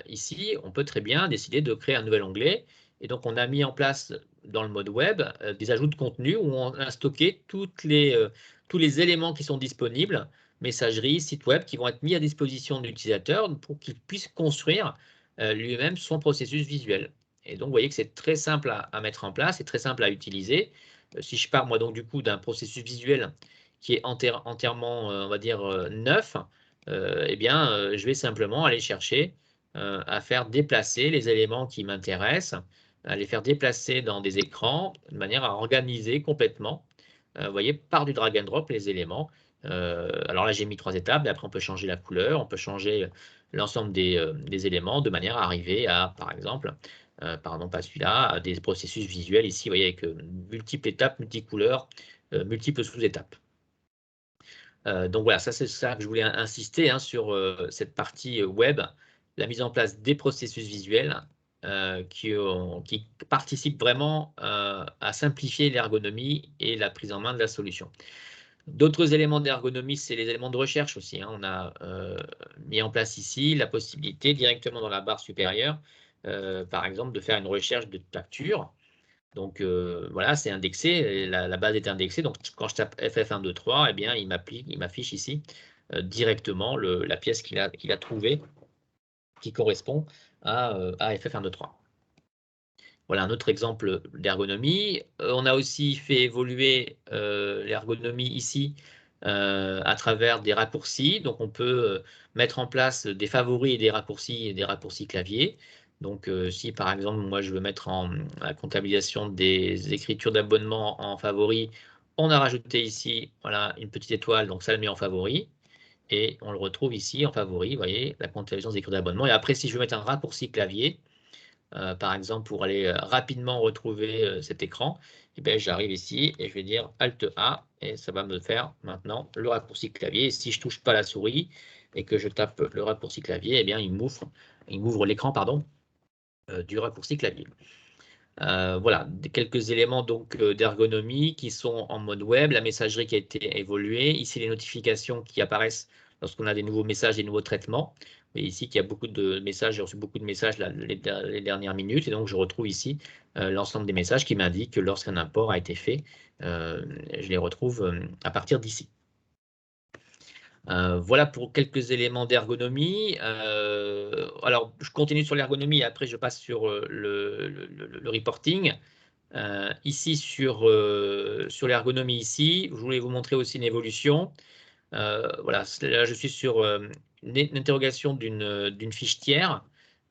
Ici, on peut très bien décider de créer un nouvel onglet. Et donc, on a mis en place dans le mode web des ajouts de contenu où on a stocké tous les éléments qui sont disponibles, messagerie, site web, qui vont être mis à disposition de l'utilisateur pour qu'il puisse construire lui-même son processus visuel. Et donc, vous voyez que c'est très simple à mettre en place et très simple à utiliser. Si je pars, moi, donc, du coup, d'un processus visuel qui est entièrement, on va dire, neuf, eh bien, je vais simplement aller chercher à faire déplacer les éléments qui m'intéressent, à les faire déplacer dans des écrans de manière à organiser complètement, vous voyez, par du drag and drop les éléments. Alors là, j'ai mis 3 étapes, mais après, on peut changer la couleur, on peut changer l'ensemble des éléments de manière à arriver à, par exemple, pardon, pas celui-là, à des processus visuels ici, vous voyez, avec multiples étapes, multicouleurs, multiples sous-étapes. Donc voilà, ça c'est ça que je voulais insister sur cette partie web, la mise en place des processus visuels qui participent vraiment à simplifier l'ergonomie et la prise en main de la solution. D'autres éléments d'ergonomie, c'est les éléments de recherche aussi. On a mis en place ici la possibilité directement dans la barre supérieure, par exemple, de faire une recherche de facture. Donc voilà, c'est indexé, la base est indexée. Donc quand je tape FF123, eh bien, il m'affiche ici directement la pièce qu'il a trouvée qui correspond à FF123. Voilà un autre exemple d'ergonomie. On a aussi fait évoluer l'ergonomie ici à travers des raccourcis. Donc on peut mettre en place des favoris et des raccourcis clavier. Donc si par exemple moi je veux mettre en la comptabilisation des écritures d'abonnement en favori, on a rajouté ici voilà, une petite étoile, donc ça le met en favori. Et on le retrouve ici en favori, vous voyez, la comptabilisation des écritures d'abonnement. Et après, si je veux mettre un raccourci clavier, par exemple, pour aller rapidement retrouver cet écran, eh bien, j'arrive ici et je vais dire Alt A et ça va me faire maintenant le raccourci clavier. Et si je ne touche pas la souris et que je tape le raccourci clavier, eh bien, il m'ouvre l'écran pardon, du raccourci clavier. Voilà, quelques éléments donc d'ergonomie qui sont en mode web, la messagerie qui a été évoluée, ici les notifications qui apparaissent lorsqu'on a des nouveaux messages, des nouveaux traitements. Et ici qu'il y a beaucoup de messages, j'ai reçu beaucoup de messages là, les dernières minutes, et donc je retrouve ici l'ensemble des messages qui m'indiquent que lorsqu'un import a été fait, je les retrouve à partir d'ici. Voilà pour quelques éléments d'ergonomie. Alors, je continue sur l'ergonomie et après je passe sur le reporting. Ici, sur l'ergonomie, ici, je voulais vous montrer aussi une évolution. Voilà, là, je suis sur une interrogation d'une fiche tiers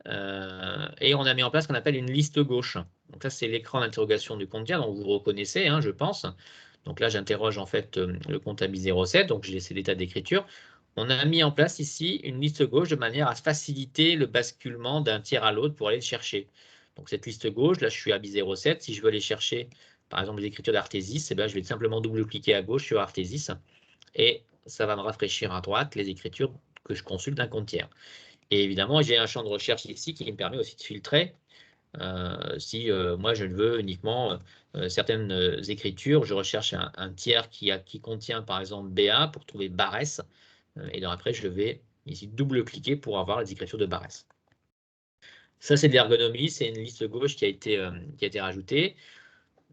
et on a mis en place ce qu'on appelle une liste gauche. Donc, ça, c'est l'écran d'interrogation du compte tiers, donc vous reconnaissez, je pense. Donc là, j'interroge en fait le compte ABI 07, donc j'ai laissé l'état d'écriture. On a mis en place ici une liste gauche de manière à faciliter le basculement d'un tiers à l'autre pour aller le chercher. Donc cette liste gauche, là je suis ABI 07, si je veux aller chercher par exemple les écritures d'Artesis, eh bien, je vais simplement double-cliquer à gauche sur Artesis et ça va me rafraîchir à droite les écritures que je consulte d'un compte tiers. Et évidemment, j'ai un champ de recherche ici qui me permet aussi de filtrer si moi je veux uniquement certaines écritures, je recherche un tiers qui contient par exemple BA pour trouver Barès, et donc après je vais ici double-cliquer pour avoir les écritures de Barès. Ça c'est de l'ergonomie, c'est une liste gauche qui a été rajoutée.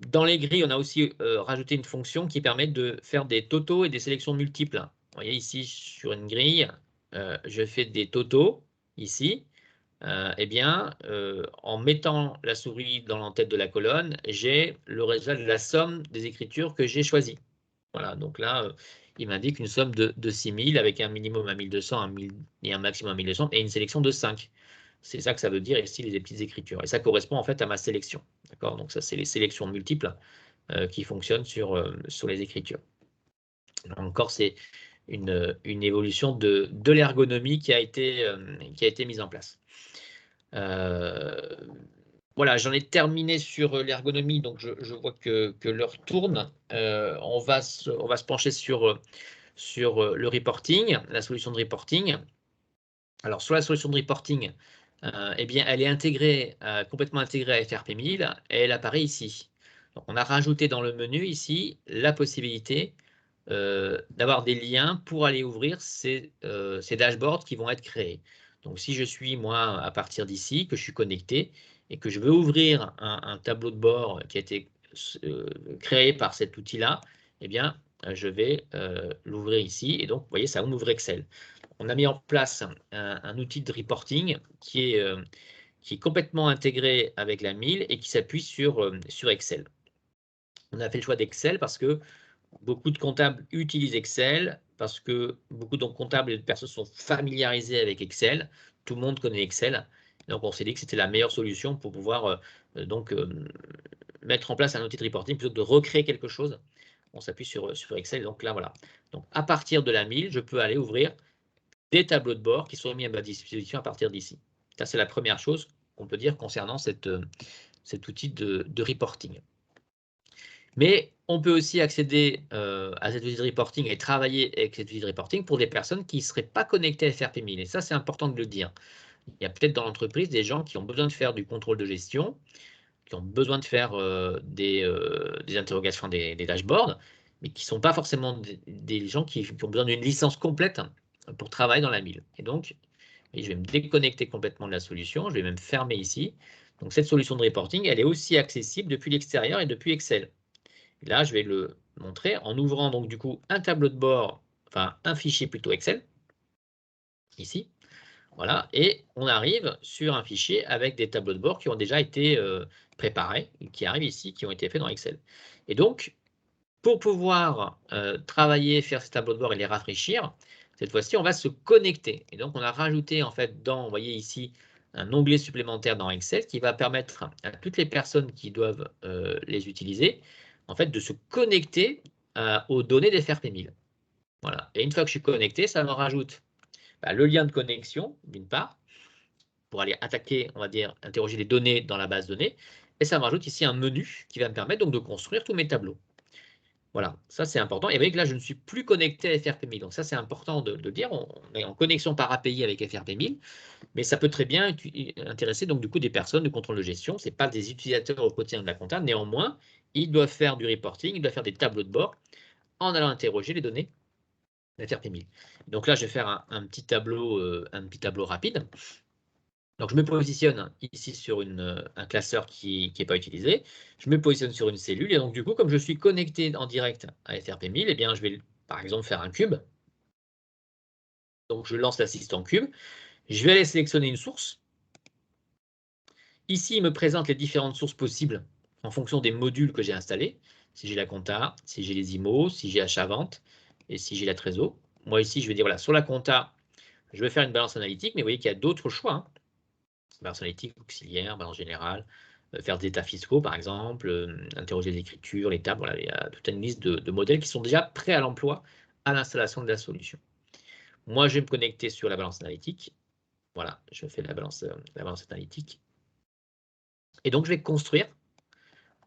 Dans les grilles, on a aussi rajouté une fonction qui permet de faire des totaux et des sélections multiples. Vous voyez ici sur une grille, je fais des totaux ici. Eh bien, en mettant la souris dans l'entête de la colonne, j'ai le résultat de la somme des écritures que j'ai choisies. Voilà, donc là, il m'indique une somme de 6000 avec un minimum à 1200 et un maximum à 1200 et une sélection de 5. C'est ça que ça veut dire ici, les petites écritures. Et ça correspond en fait à ma sélection. D'accord? Donc ça, c'est les sélections multiples qui fonctionnent sur les écritures. Là encore, c'est une évolution de l'ergonomie qui a été mise en place. Voilà, j'en ai terminé sur l'ergonomie, donc je vois que l'heure tourne. On va se pencher sur le reporting, la solution de reporting. Alors, sur la solution de reporting, eh bien, elle est intégrée, complètement intégrée à FRP1000 et elle apparaît ici. Donc, on a rajouté dans le menu ici la possibilité d'avoir des liens pour aller ouvrir ces dashboards qui vont être créés. Donc, si je suis, moi, à partir d'ici, que je suis connecté et que je veux ouvrir un tableau de bord qui a été créé par cet outil-là, eh bien, je vais l'ouvrir ici. Et donc, vous voyez, ça ouvre Excel. On a mis en place un outil de reporting qui est complètement intégré avec la 1000 et qui s'appuie sur Excel. On a fait le choix d'Excel parce que beaucoup de comptables utilisent Excel, parce que beaucoup de comptables et de personnes sont familiarisés avec Excel. Tout le monde connaît Excel. Donc, on s'est dit que c'était la meilleure solution pour pouvoir mettre en place un outil de reporting plutôt que de recréer quelque chose. On s'appuie sur Excel. Donc là, voilà. Donc, à partir de la 1000, je peux aller ouvrir des tableaux de bord qui sont mis à ma disposition à partir d'ici. Ça, c'est la première chose qu'on peut dire concernant cet outil de reporting. Mais on peut aussi accéder à cet outil de reporting et travailler avec cet outil de reporting pour des personnes qui ne seraient pas connectées à FRP1000. Et ça, c'est important de le dire. Il y a peut-être dans l'entreprise des gens qui ont besoin de faire du contrôle de gestion, qui ont besoin de faire des interrogations, des dashboards, mais qui ne sont pas forcément des gens qui ont besoin d'une licence complète pour travailler dans la 1000. Et donc, je vais me déconnecter complètement de la solution. Je vais même fermer ici. Donc, cette solution de reporting, elle est aussi accessible depuis l'extérieur et depuis Excel. Et là, je vais le montrer en ouvrant donc du coup un tableau de bord, enfin un fichier plutôt Excel, ici. Voilà, et on arrive sur un fichier avec des tableaux de bord qui ont déjà été préparés, qui arrivent ici, qui ont été faits dans Excel. Et donc, pour pouvoir travailler, faire ces tableaux de bord et les rafraîchir, cette fois-ci, on va se connecter. Et donc, on a rajouté, en fait, vous voyez ici, un onglet supplémentaire dans Excel qui va permettre à toutes les personnes qui doivent les utiliser, en fait, de se connecter aux données des FRP1000. Voilà. Et une fois que je suis connecté, ça me rajoute le lien de connexion, d'une part, pour aller attaquer, on va dire, interroger les données dans la base de données. Et ça me rajoute ici un menu qui va me permettre donc de construire tous mes tableaux. Voilà, ça c'est important. Et vous voyez que là, je ne suis plus connecté à FRP1000. Donc ça, c'est important de le dire. On est en connexion par API avec FRP1000, mais ça peut très bien intéresser donc du coup des personnes de contrôle de gestion. Ce n'est pas des utilisateurs au quotidien de la compta. Néanmoins, ils doivent faire du reporting, ils doivent faire des tableaux de bord en allant interroger les données FRP1000. Donc là, je vais faire un petit tableau rapide. Donc, je me positionne ici sur un classeur qui n'est pas utilisé. Je me positionne sur une cellule. Et donc, du coup, comme je suis connecté en direct à FRP1000, eh bien, je vais, par exemple, faire un cube. Donc, je lance l'assistant cube. Je vais aller sélectionner une source. Ici, il me présente les différentes sources possibles en fonction des modules que j'ai installés. Si j'ai la compta, si j'ai les IMO, si j'ai achat-vente et si j'ai la trésor. Moi, ici, je vais dire, voilà, sur la compta, je vais faire une balance analytique, mais vous voyez qu'il y a d'autres choix, hein. Balance analytique, auxiliaire, balance générale, faire des états fiscaux, par exemple, interroger les écritures, les tables. Voilà, il y a toute une liste de modèles qui sont déjà prêts à l'emploi à l'installation de la solution. Moi, je vais me connecter sur la balance analytique. Voilà, je fais la balance analytique. Et donc, je vais construire,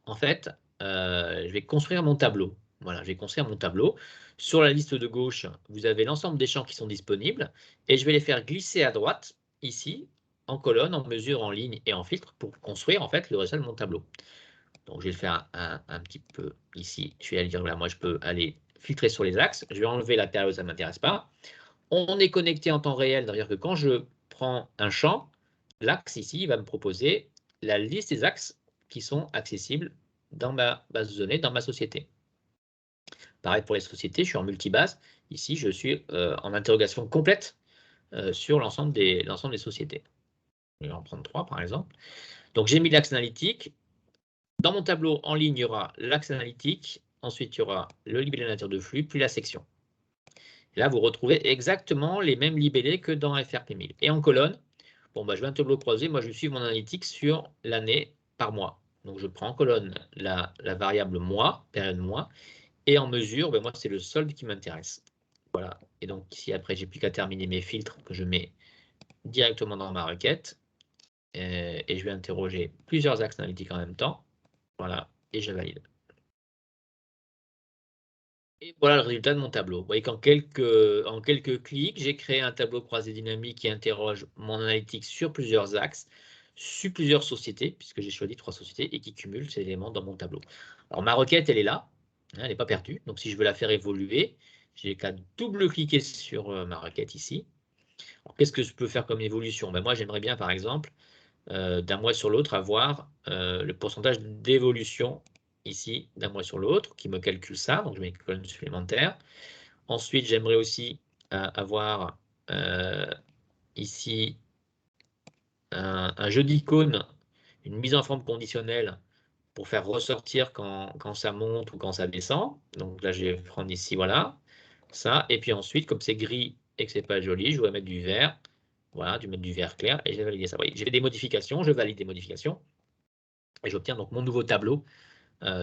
en fait, je vais construire mon tableau. Voilà, je vais construire mon tableau. Sur la liste de gauche, vous avez l'ensemble des champs qui sont disponibles et je vais les faire glisser à droite, ici, en colonne, en mesure, en ligne et en filtre pour construire en fait le résultat de mon tableau. Donc, je vais le faire un petit peu ici. Je vais aller dire, voilà, moi, je peux aller filtrer sur les axes. Je vais enlever la période, ça ne m'intéresse pas. On est connecté en temps réel, c'est-à-dire que quand je prends un champ, l'axe ici, il va me proposer la liste des axes qui sont accessibles dans ma base de données, dans ma société. Pareil pour les sociétés, je suis en multibase. Ici, je suis en interrogation complète sur l'ensemble des sociétés. Je vais en prendre 3, par exemple. Donc, j'ai mis l'axe analytique. Dans mon tableau en ligne, il y aura l'axe analytique. Ensuite, il y aura le libellé nature de flux, puis la section. Et là, vous retrouvez exactement les mêmes libellés que dans FRP1000. Et en colonne, bon, je vais un tableau croisé. Moi, je suis mon analytique sur l'année par mois. Donc, je prends en colonne la variable mois, période mois. Et en mesure, moi, c'est le solde qui m'intéresse. Voilà. Et donc ici, après, j'ai plus qu'à terminer mes filtres que je mets directement dans ma requête. Et je vais interroger plusieurs axes analytiques en même temps. Voilà, et je valide. Et voilà le résultat de mon tableau. Vous voyez qu'en quelques clics, j'ai créé un tableau croisé dynamique qui interroge mon analytique sur plusieurs axes, sur plusieurs sociétés, puisque j'ai choisi 3 sociétés, et qui cumule ces éléments dans mon tableau. Alors ma requête, elle est là, hein, elle n'est pas perdue. Donc si je veux la faire évoluer, j'ai qu'à double-cliquer sur ma requête ici. Qu'est-ce que je peux faire comme évolution? Moi, j'aimerais bien, par exemple, d'un mois sur l'autre, avoir le pourcentage d'évolution ici d'un mois sur l'autre, qui me calcule ça, donc je mets une colonne supplémentaire. Ensuite, j'aimerais aussi avoir ici un jeu d'icônes, une mise en forme conditionnelle pour faire ressortir quand ça monte ou quand ça descend. Donc là, je vais prendre ici, voilà, ça. Et puis ensuite, comme c'est gris et que c'est pas joli, je vais mettre du vert. Voilà, je vais mettre du vert clair et je vais valider ça. Vous voyez, j'ai fait des modifications, je valide des modifications. Et j'obtiens donc mon nouveau tableau,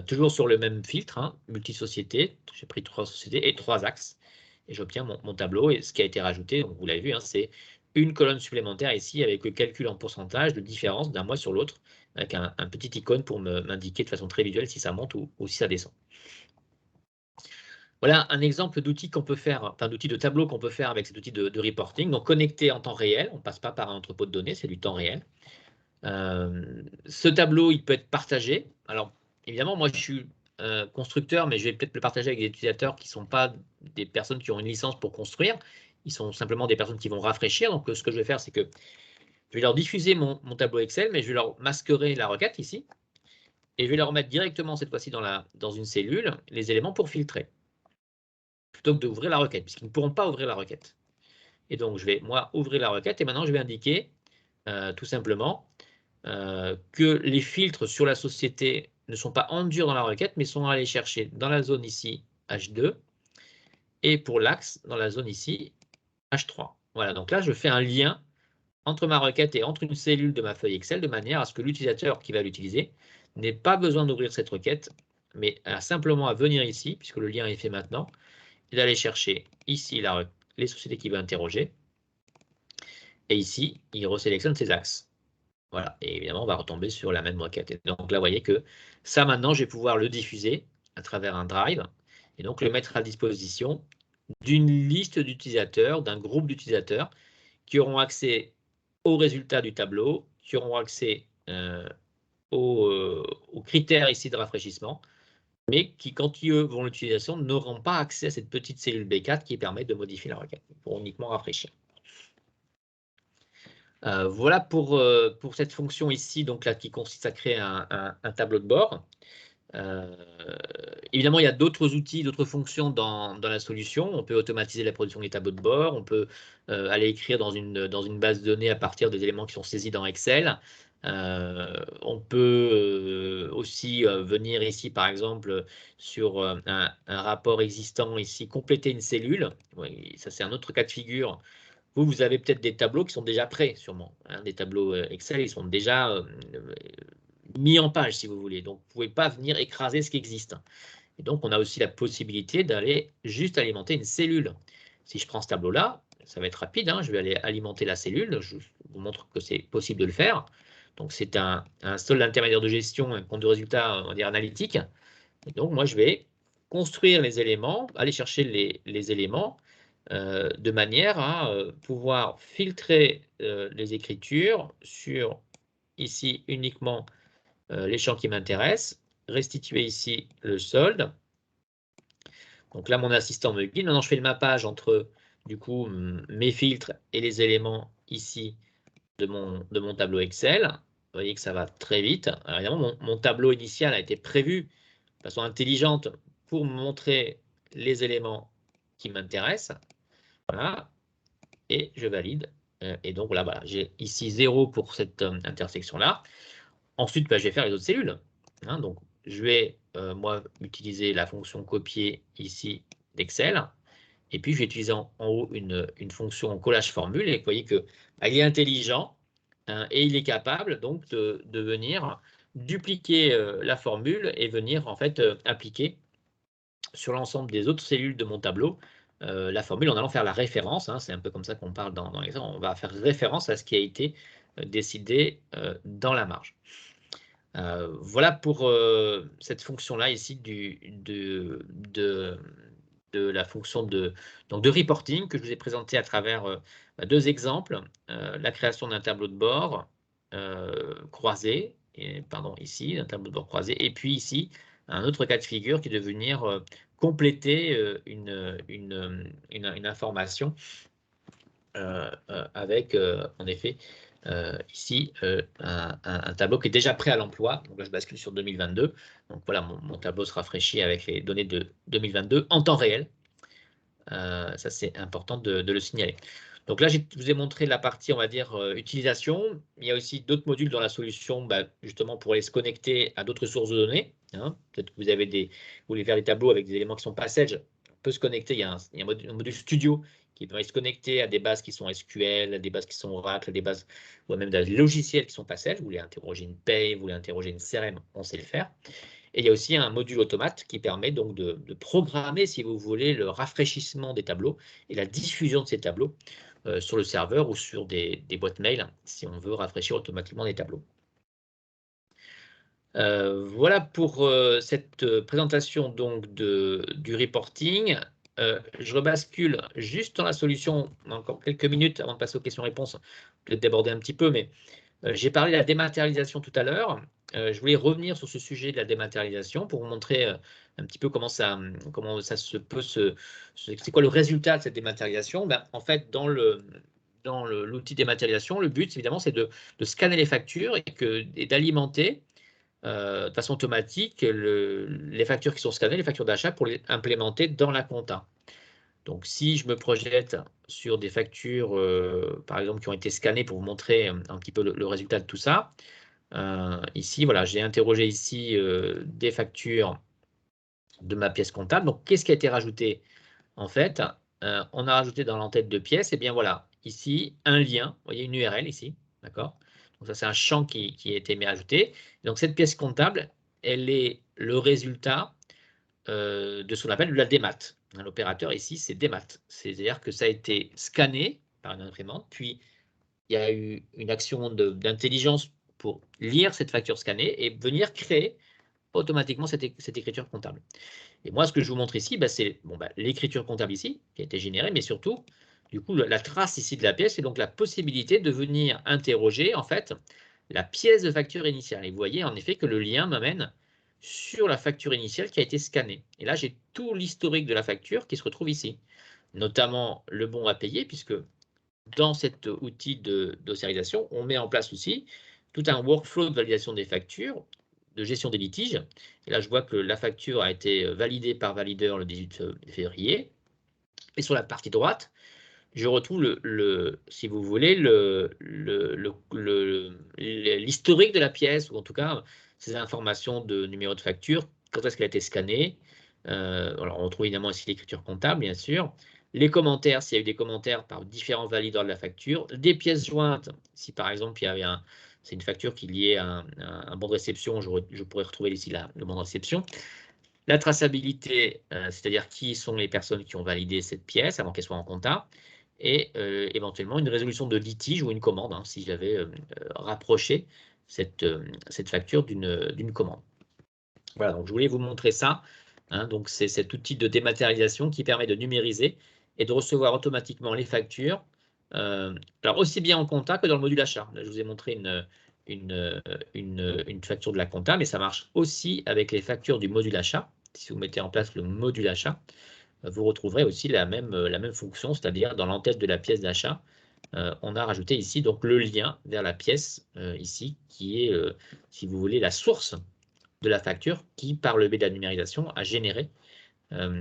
toujours sur le même filtre, hein, multi-société. J'ai pris 3 sociétés et 3 axes. Et j'obtiens mon tableau. Et ce qui a été rajouté, donc vous l'avez vu, hein, c'est une colonne supplémentaire ici avec le calcul en pourcentage de différence d'un mois sur l'autre, avec un petit icône pour m'indiquer de façon très visuelle si ça monte ou si ça descend. Voilà un exemple d'outil qu'on peut faire, enfin d'outil de tableau qu'on peut faire avec cet outil de reporting. Donc connecté en temps réel, on ne passe pas par un entrepôt de données, c'est du temps réel. Ce tableau, il peut être partagé. Alors, évidemment, moi, je suis constructeur, mais je vais peut-être le partager avec des utilisateurs qui ne sont pas des personnes qui ont une licence pour construire. Ils sont simplement des personnes qui vont rafraîchir. Donc, ce que je vais faire, c'est que je vais leur diffuser mon tableau Excel, mais je vais leur masquerer la requête ici. Et je vais leur mettre directement, cette fois-ci, dans une cellule, les éléments pour filtrer, plutôt que d'ouvrir la requête, puisqu'ils ne pourront pas ouvrir la requête. Et donc, je vais, moi, ouvrir la requête. Et maintenant, je vais indiquer, tout simplement, que les filtres sur la société ne sont pas en dur dans la requête, mais sont allés chercher dans la zone ici H2 et pour l'axe dans la zone ici H3. Voilà, donc là, je fais un lien entre ma requête et entre une cellule de ma feuille Excel de manière à ce que l'utilisateur qui va l'utiliser n'ait pas besoin d'ouvrir cette requête, mais a simplement à venir ici, puisque le lien est fait maintenant, et d'aller chercher ici les sociétés qu'il veut interroger. Et ici, il resélectionne ses axes. Voilà, et évidemment, on va retomber sur la même requête. Et donc là, vous voyez que ça, maintenant, je vais pouvoir le diffuser à travers un drive et donc le mettre à disposition d'une liste d'utilisateurs, d'un groupe d'utilisateurs qui auront accès aux résultats du tableau, qui auront accès aux critères ici de rafraîchissement, mais qui, quand ils vont l'utilisation, n'auront pas accès à cette petite cellule B4 qui permet de modifier la requête pour uniquement rafraîchir. Voilà pour cette fonction ici, donc là, qui consiste à créer un tableau de bord. Évidemment, il y a d'autres outils, d'autres fonctions dans la solution. On peut automatiser la production des tableaux de bord. On peut aller écrire dans une base de données à partir des éléments qui sont saisis dans Excel. On peut aussi venir ici, par exemple, sur un rapport existant ici, compléter une cellule. Oui, ça, c'est un autre cas de figure. Vous avez peut-être des tableaux qui sont déjà prêts, sûrement. Hein, des tableaux Excel, ils sont déjà mis en page, si vous voulez. Donc, vous ne pouvez pas venir écraser ce qui existe. Et donc, on a aussi la possibilité d'aller juste alimenter une cellule. Si je prends ce tableau-là, ça va être rapide. Hein, je vais aller alimenter la cellule. Je vous montre que c'est possible de le faire. Donc, c'est un solde intermédiaire de gestion, un compte de résultat, on va dire, analytique. Et donc, moi, je vais construire les éléments, aller chercher les éléments de manière à pouvoir filtrer les écritures sur ici uniquement les champs qui m'intéressent, restituer ici le solde. Donc là, mon assistant me guide. Maintenant, je fais le mappage entre du coup mes filtres et les éléments ici de mon tableau Excel. Vous voyez que ça va très vite. Alors, évidemment, mon tableau initial a été prévu de façon intelligente pour me montrer les éléments qui m'intéressent. Voilà. Et je valide. Et donc là, voilà, j'ai ici 0 pour cette intersection-là. Ensuite, je vais faire les autres cellules. Hein, donc, je vais, moi, utiliser la fonction copier ici d'Excel. Et puis, je vais utiliser en haut une fonction collage formule. Et vous voyez qu'il est intelligent hein, et il est capable donc de venir dupliquer la formule et venir en fait appliquer sur l'ensemble des autres cellules de mon tableau la formule en allant faire la référence, hein, c'est un peu comme ça qu'on parle dans l'exemple, on va faire référence à ce qui a été décidé dans la marge. Voilà pour cette fonction-là ici de la fonction de reporting que je vous ai présenté à travers 2 exemples, la création d'un tableau de bord croisé, ici, un tableau de bord croisé, et puis ici, un autre cas de figure qui est de venir compléter une information avec, en effet, ici, un tableau qui est déjà prêt à l'emploi. Donc là, je bascule sur 2022. Donc voilà, mon tableau se rafraîchit avec les données de 2022 en temps réel. Ça, c'est important de le signaler. Donc là, je vous ai montré la partie, on va dire, utilisation. Il y a aussi d'autres modules dans la solution, justement, pour aller se connecter à d'autres sources de données. Hein. Peut-être que vous voulez faire des tableaux avec des éléments qui sont passage. On peut se connecter. Il y a un module studio qui permet de se connecter à des bases qui sont SQL, à des bases qui sont Oracle, à des bases, ou même des logiciels qui sont passage. Vous voulez interroger une paye, vous voulez interroger une CRM, on sait le faire. Et il y a aussi un module automate qui permet donc de programmer, si vous voulez, le rafraîchissement des tableaux et la diffusion de ces tableaux sur le serveur ou sur des boîtes mail, si on veut rafraîchir automatiquement des tableaux. Voilà pour cette présentation donc du reporting. Je rebascule juste dans la solution, encore quelques minutes avant de passer aux questions-réponses, peut-être déborder un petit peu, mais j'ai parlé de la dématérialisation tout à l'heure. Je voulais revenir sur ce sujet de la dématérialisation pour vous montrer un petit peu comment ça se peut c'est quoi le résultat de cette dématérialisation. En fait, dans l'outil dématérialisation, le but, évidemment, c'est de scanner les factures et d'alimenter de façon automatique les factures qui sont scannées, les factures d'achat, pour les implémenter dans la compta. Donc, si je me projette sur des factures, par exemple, qui ont été scannées pour vous montrer un petit peu le résultat de tout ça, ici, voilà, j'ai interrogé ici des factures de ma pièce comptable. Donc, qu'est-ce qui a été rajouté? En fait, on a rajouté dans l'entête de pièces, et bien voilà, ici, un lien, vous voyez une URL ici, d'accord? Donc, ça, c'est un champ qui a été ajouté. Donc, cette pièce comptable, elle est le résultat de ce qu'on appelle de la démat. L'opérateur ici, c'est démat. C'est-à-dire que ça a été scanné par une imprimante, puis il y a eu une action d'intelligence pour lire cette facture scannée et venir créer automatiquement cette écriture comptable. Et moi, ce que je vous montre ici, c'est l'écriture comptable ici, qui a été générée, mais surtout, du coup, la trace ici de la pièce, et donc la possibilité de venir interroger, en fait, la pièce de facture initiale. Et vous voyez, en effet, que le lien m'amène sur la facture initiale qui a été scannée. Et là, j'ai tout l'historique de la facture qui se retrouve ici, notamment le bon à payer, puisque dans cet outil d'ossarisation, on met en place aussi tout un workflow de validation des factures, de gestion des litiges. Et là, je vois que la facture a été validée par valideur le 18 février. Et sur la partie droite, je retrouve si vous voulez, l'historique de la pièce, ou en tout cas, ces informations de numéro de facture, quand est-ce qu'elle a été scannée. Alors, on retrouve évidemment ici l'écriture comptable, bien sûr. Les commentaires, s'il y a eu des commentaires par différents valideurs de la facture. Des pièces jointes, si par exemple, il y avait c'est une facture qui est liée à un bon de réception, je pourrais retrouver ici le bon de réception. La traçabilité, c'est-à-dire qui sont les personnes qui ont validé cette pièce avant qu'elle soit en compta, et éventuellement une résolution de litige ou une commande, hein, si j'avais rapproché cette facture d'une commande. Voilà, donc je voulais vous montrer ça. Hein, donc c'est cet outil de dématérialisation qui permet de numériser et de recevoir automatiquement les factures, alors aussi bien en compta que dans le module achat. Là, je vous ai montré une facture de la compta, mais ça marche aussi avec les factures du module achat. Si vous mettez en place le module achat, vous retrouverez aussi la même fonction, c'est-à-dire dans l'entête de la pièce d'achat, on a rajouté ici donc le lien vers la pièce ici, qui est, si vous voulez, la source de la facture qui, par le biais de la numérisation, a généré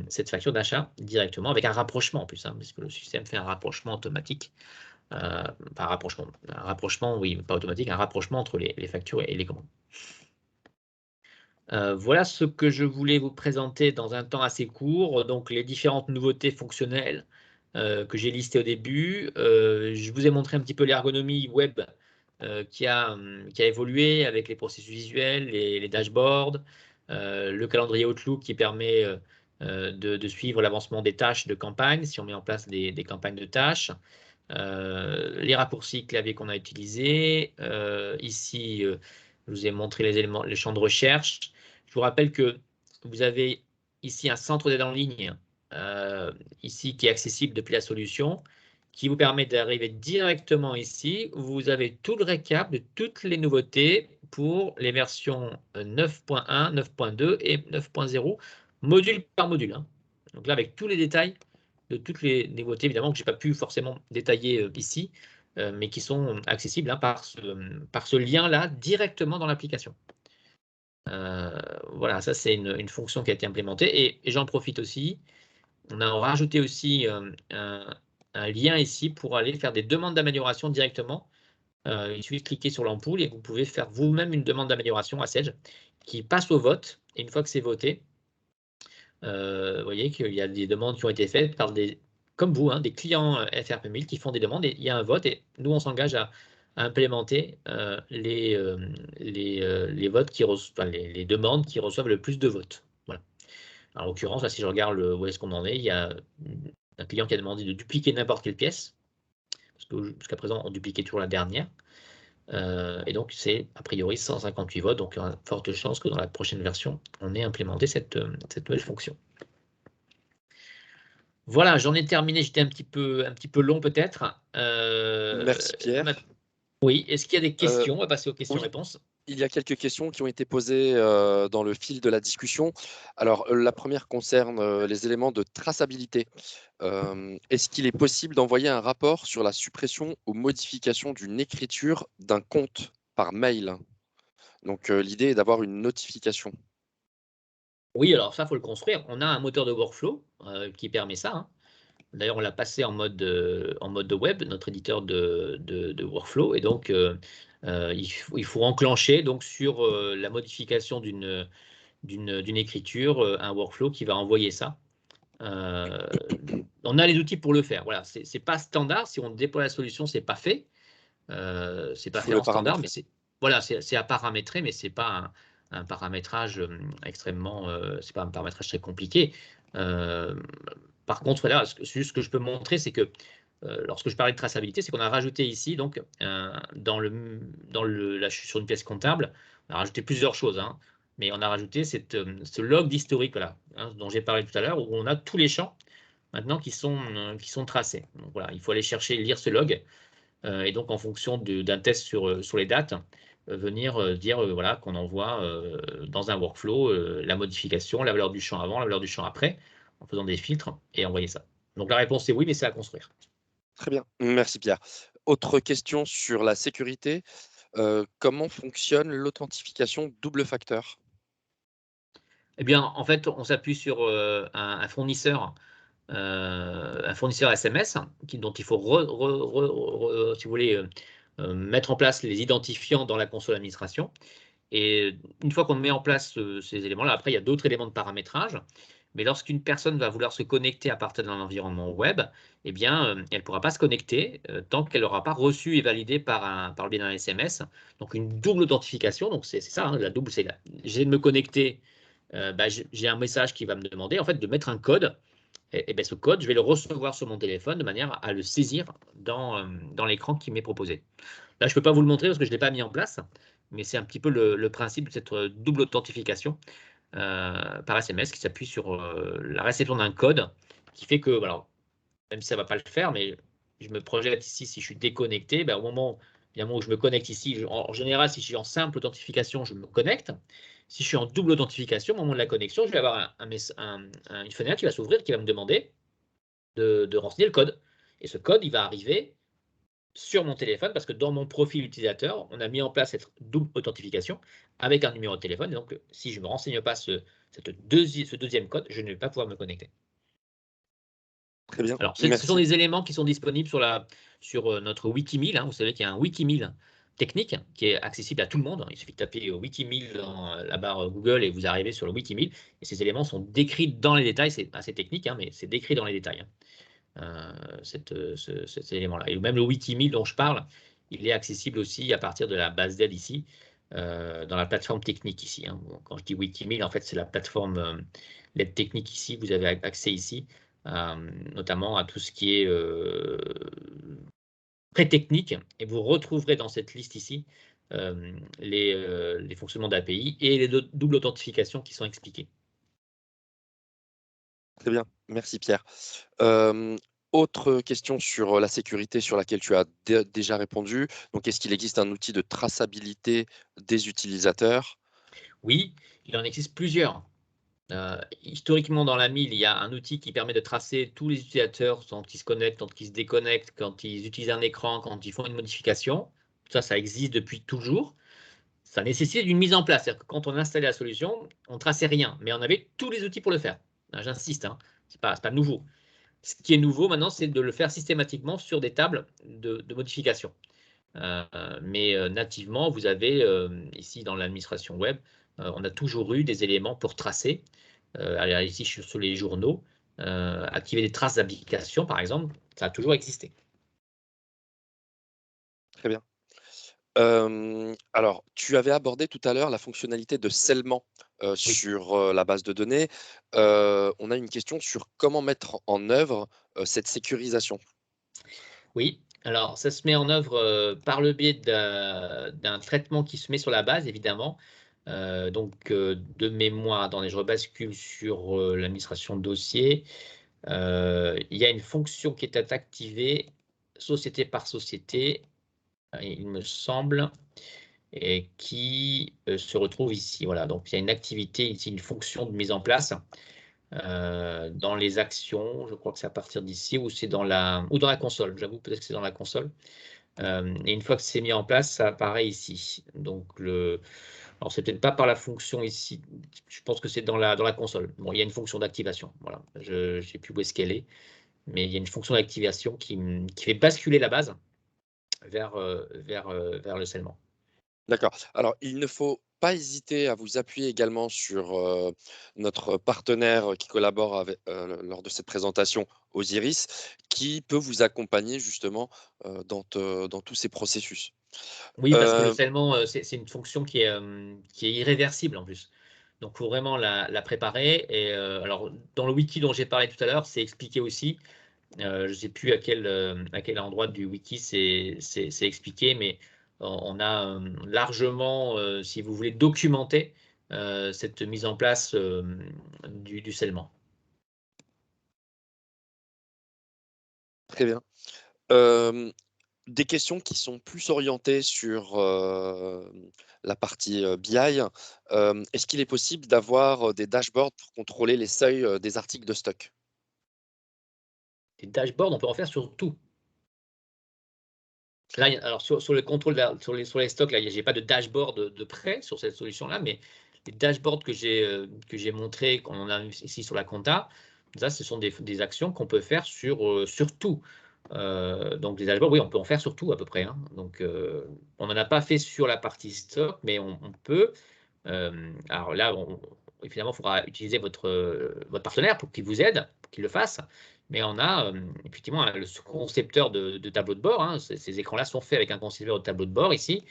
cette facture d'achat directement, avec un rapprochement en plus, hein, puisque le système fait un rapprochement automatique. Un rapprochement, oui, pas automatique, un rapprochement entre les factures et les commandes. Voilà ce que je voulais vous présenter dans un temps assez court, donc les différentes nouveautés fonctionnelles que j'ai listées au début. Je vous ai montré un petit peu l'ergonomie web qui a évolué avec les processus visuels, les dashboards, le calendrier Outlook qui permet de suivre l'avancement des tâches de campagne, si on met en place des campagnes de tâches, les raccourcis clavier qu'on a utilisés. Ici, je vous ai montré les éléments, les champs de recherche. Je vous rappelle que vous avez ici un centre d'aide en ligne, ici qui est accessible depuis la solution, qui vous permet d'arriver directement ici. Vous avez tout le récap de toutes les nouveautés pour les versions 9.1, 9.2 et 9.0, module par module. Hein. Donc là, avec tous les détails de toutes les nouveautés, évidemment, que je n'ai pas pu forcément détailler ici, mais qui sont accessibles hein, par ce lien-là directement dans l'application. Voilà, ça c'est une fonction qui a été implémentée. Et j'en profite aussi. On a rajouté aussi un lien ici pour aller faire des demandes d'amélioration directement. Il suffit de cliquer sur l'ampoule et vous pouvez faire vous-même une demande d'amélioration à Sage qui passe au vote. Et une fois que c'est voté, vous voyez qu'il y a des demandes qui ont été faites par des, comme vous, hein, des clients FRP1000 qui font des demandes et il y a un vote et nous, on s'engage à implémenter les votes qui les demandes qui reçoivent le plus de votes. Voilà. En l'occurrence, là, si je regarde où est-ce qu'on en est, il y a un client qui a demandé de dupliquer n'importe quelle pièce, parce que jusqu'à présent, on dupliquait toujours la dernière. Et donc, c'est a priori 158 votes, donc il y a de fortes chances que dans la prochaine version, on ait implémenté cette nouvelle fonction. Voilà, j'en ai terminé, j'étais un petit peu long peut-être. Merci Pierre. Oui, est-ce qu'il y a des questions? On va passer aux Oui, questions-réponses. il y a quelques questions qui ont été posées dans le fil de la discussion. Alors, la première concerne les éléments de traçabilité. Est-ce qu'il est possible d'envoyer un rapport sur la suppression ou modification d'une écriture d'un compte par mail? Donc, l'idée est d'avoir une notification. Oui, alors ça, il faut le construire. On a un moteur de workflow qui permet ça. Hein. D'ailleurs, on l'a passé en mode web, notre éditeur de workflow. Et donc, il faut enclencher donc, sur la modification d'une écriture, un workflow qui va envoyer ça. On a les outils pour le faire. Voilà, c'est pas standard. Si on déploie la solution, c'est pas fait. C'est pas Il faut fait le en standard, mais paramétrer. voilà, c'est à paramétrer, mais c'est pas un paramétrage extrêmement, c'est pas un paramétrage très compliqué. Par contre, voilà, juste ce que je peux montrer, c'est que lorsque je parlais de traçabilité, c'est qu'on a rajouté ici, donc, là, je suis sur une pièce comptable, on a rajouté plusieurs choses, hein, mais on a rajouté ce log d'historique, voilà, hein, dont j'ai parlé tout à l'heure, où on a tous les champs maintenant qui sont tracés. Donc voilà, il faut aller chercher, lire ce log, et donc en fonction d'un test sur les dates, venir dire voilà, qu'on envoie dans un workflow la modification, la valeur du champ avant, la valeur du champ après, en faisant des filtres et envoyer ça. Donc la réponse est oui, mais c'est à construire. Très bien. Merci Pierre. Autre question sur la sécurité. Comment fonctionne l'authentification double facteur? Eh bien, en fait, on s'appuie sur un fournisseur SMS dont il faut, si vous voulez, mettre en place les identifiants dans la console d'administration. Et une fois qu'on met en place ces éléments-là, après, il y a d'autres éléments de paramétrage. Mais lorsqu'une personne va vouloir se connecter à partir d'un environnement web, eh bien, elle ne pourra pas se connecter tant qu'elle n'aura pas reçu et validé par le biais d'un SMS. Donc, une double authentification. Donc, c'est ça, hein, la double, c'est j'ai de me connecter. J'ai un message qui va me demander en fait de mettre un code. Et ben, ce code, je vais le recevoir sur mon téléphone de manière à le saisir dans l'écran qui m'est proposé. Là, je ne peux pas vous le montrer parce que je ne l'ai pas mis en place, mais c'est un petit peu le principe de cette double authentification par SMS qui s'appuie sur la réception d'un code qui fait que, voilà, même si ça ne va pas le faire, mais je me projette ici, si je suis déconnecté, ben, au moment évidemment, où je me connecte ici, en général, si je suis en simple authentification, je me connecte. Si je suis en double authentification, au moment de la connexion, je vais avoir une fenêtre qui va s'ouvrir, qui va me demander de renseigner le code. Et ce code, il va arriver sur mon téléphone parce que dans mon profil utilisateur, on a mis en place cette double authentification avec un numéro de téléphone. Et donc, si je ne me renseigne pas ce deuxième code, je ne vais pas pouvoir me connecter. Très bien. Alors, ce sont Merci. des éléments qui sont disponibles sur notre Wikimil. Hein. Vous savez qu'il y a un Wikimil technique qui est accessible à tout le monde. Il suffit de taper Wikimil dans la barre Google et vous arrivez sur le Wikimil. Et ces éléments sont décrits dans les détails. C'est assez technique, hein, mais c'est décrit dans les détails. Cet élément-là. Et même le Wikimil dont je parle, il est accessible aussi à partir de la base d'aide ici. dans la plateforme technique ici. Hein. Bon, quand je dis Wikimil, en fait, c'est la plateforme l'aide technique ici. Vous avez accès ici, notamment à tout ce qui est très technique. Et vous retrouverez dans cette liste ici les fonctionnements d'API et les doubles authentifications qui sont expliquées. Très bien, merci Pierre. Autre question sur la sécurité sur laquelle tu as déjà répondu. Donc, est-ce qu'il existe un outil de traçabilité des utilisateurs? Oui, il en existe plusieurs. Historiquement, dans la mille, il y a un outil qui permet de tracer tous les utilisateurs quand ils se connectent, quand ils se déconnectent, quand ils utilisent un écran, quand ils font une modification. Ça existe depuis toujours. Ça nécessite une mise en place. C'est-à-dire que quand on installait la solution, on ne traçait rien, mais on avait tous les outils pour le faire. J'insiste, hein, ce n'est pas nouveau. Ce qui est nouveau maintenant, c'est de le faire systématiquement sur des tables de modification. Mais nativement, vous avez ici dans l'administration web, on a toujours eu des éléments pour tracer. Ici, je suis sur les journaux. Activer des traces d'application, par exemple, ça a toujours existé. Très bien. Alors, tu avais abordé tout à l'heure la fonctionnalité de scellement Oui. sur la base de données. On a une question sur comment mettre en œuvre cette sécurisation. Oui, alors ça se met en œuvre par le biais d'un traitement qui se met sur la base, évidemment. De mémoire, attendez, je rebascule sur l'administration de dossier. Il y a une fonction qui est activée, société par société, il me semble, et qui se retrouve ici. Voilà, donc il y a une activité ici, une fonction de mise en place dans les actions. Je crois que c'est à partir d'ici ou c'est dans la console. J'avoue, peut-être que c'est dans la console. Et une fois que c'est mis en place, ça apparaît ici. Donc alors c'est peut-être pas par la fonction ici. Je pense que c'est dans la console. Bon, il y a une fonction d'activation. Voilà, je ne sais plus où est-ce qu'elle est, mais il y a une fonction d'activation qui fait basculer la base vers le scellement. D'accord. Alors, il ne faut pas hésiter à vous appuyer également sur notre partenaire qui collabore lors de cette présentation, Osiris, qui peut vous accompagner justement dans tous ces processus. Oui, parce que le Euh, scellement, c'est une fonction qui est irréversible en plus. Donc, il faut vraiment la préparer. Et alors, dans le wiki dont j'ai parlé tout à l'heure, c'est expliqué aussi. Je ne sais plus à quel endroit du wiki c'est expliqué, mais on a largement, si vous voulez, documenté cette mise en place du scellement. Très bien. Des questions qui sont plus orientées sur la partie BI. Est-ce qu'il est possible d'avoir des dashboards pour contrôler les seuils des articles de stock? Les dashboards, on peut en faire sur tout. Là, alors sur le contrôle, sur les stocks, là, je n'ai pas de dashboard de près sur cette solution-là, mais les dashboards que j'ai montrés, qu'on a ici sur la compta, ça, ce sont des actions qu'on peut faire sur tout. Donc, les dashboards, oui, on peut en faire sur tout à peu près. Hein. Donc, on n'en a pas fait sur la partie stock, mais on peut. Alors là, évidemment, il faudra utiliser votre partenaire pour qu'il vous aide, pour qu'il le fasse. Mais on a effectivement le concepteur de tableau de bord. Hein. Ces écrans-là sont faits avec un concepteur de tableau de bord ici,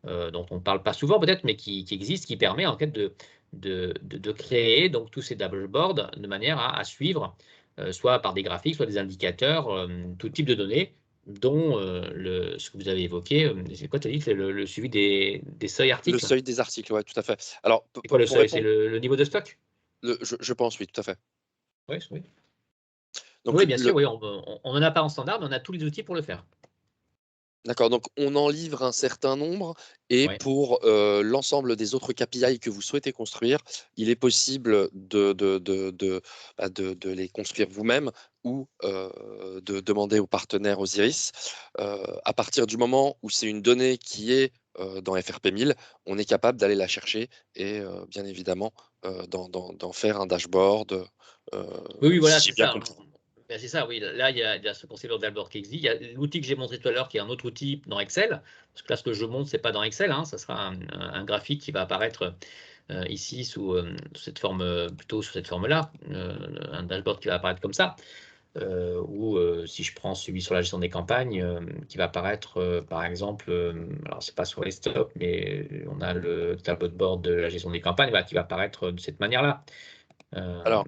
dont on ne parle pas souvent peut-être, mais qui existe, qui permet en fait de créer donc, tous ces dashboards de manière à suivre, soit par des graphiques, soit des indicateurs, tout type de données, dont ce que vous avez évoqué. C'est quoi, tu as dit, c'est le suivi des seuils Le articles? seuil des articles, oui, tout à fait. Alors, C'est quoi le pour seuil? C'est répondre, le niveau de stock? je pense, oui, tout à fait. Oui, oui. Donc, Oui, bien sûr, oui, on n'en a pas en standard, mais on a tous les outils pour le faire. d'accord, donc on en livre un certain nombre et Ouais. pour l'ensemble des autres KPI que vous souhaitez construire, il est possible de les construire vous-même ou de demander au partenaire Osiris. À partir du moment où c'est une donnée qui est dans FRP 1000, on est capable d'aller la chercher et bien évidemment d'en faire un dashboard, euh, Oui, oui, voilà, si j'ai c'est bien ça. compris. Ben, c'est ça, oui. Là, il y a ce concept d'Albert qui existe. Il y a l'outil que j'ai montré tout à l'heure, qui est un autre outil dans Excel. Parce que là, ce que je montre, ce n'est pas dans Excel. Hein, ça sera un graphique qui va apparaître ici sous cette forme, plutôt sous cette forme-là. Un dashboard qui va apparaître comme ça. ou si je prends celui sur la gestion des campagnes, qui va apparaître, par exemple, alors c'est pas sur les stocks, mais on a le tableau de bord de la gestion des campagnes, voilà, qui va apparaître de cette manière-là. Alors,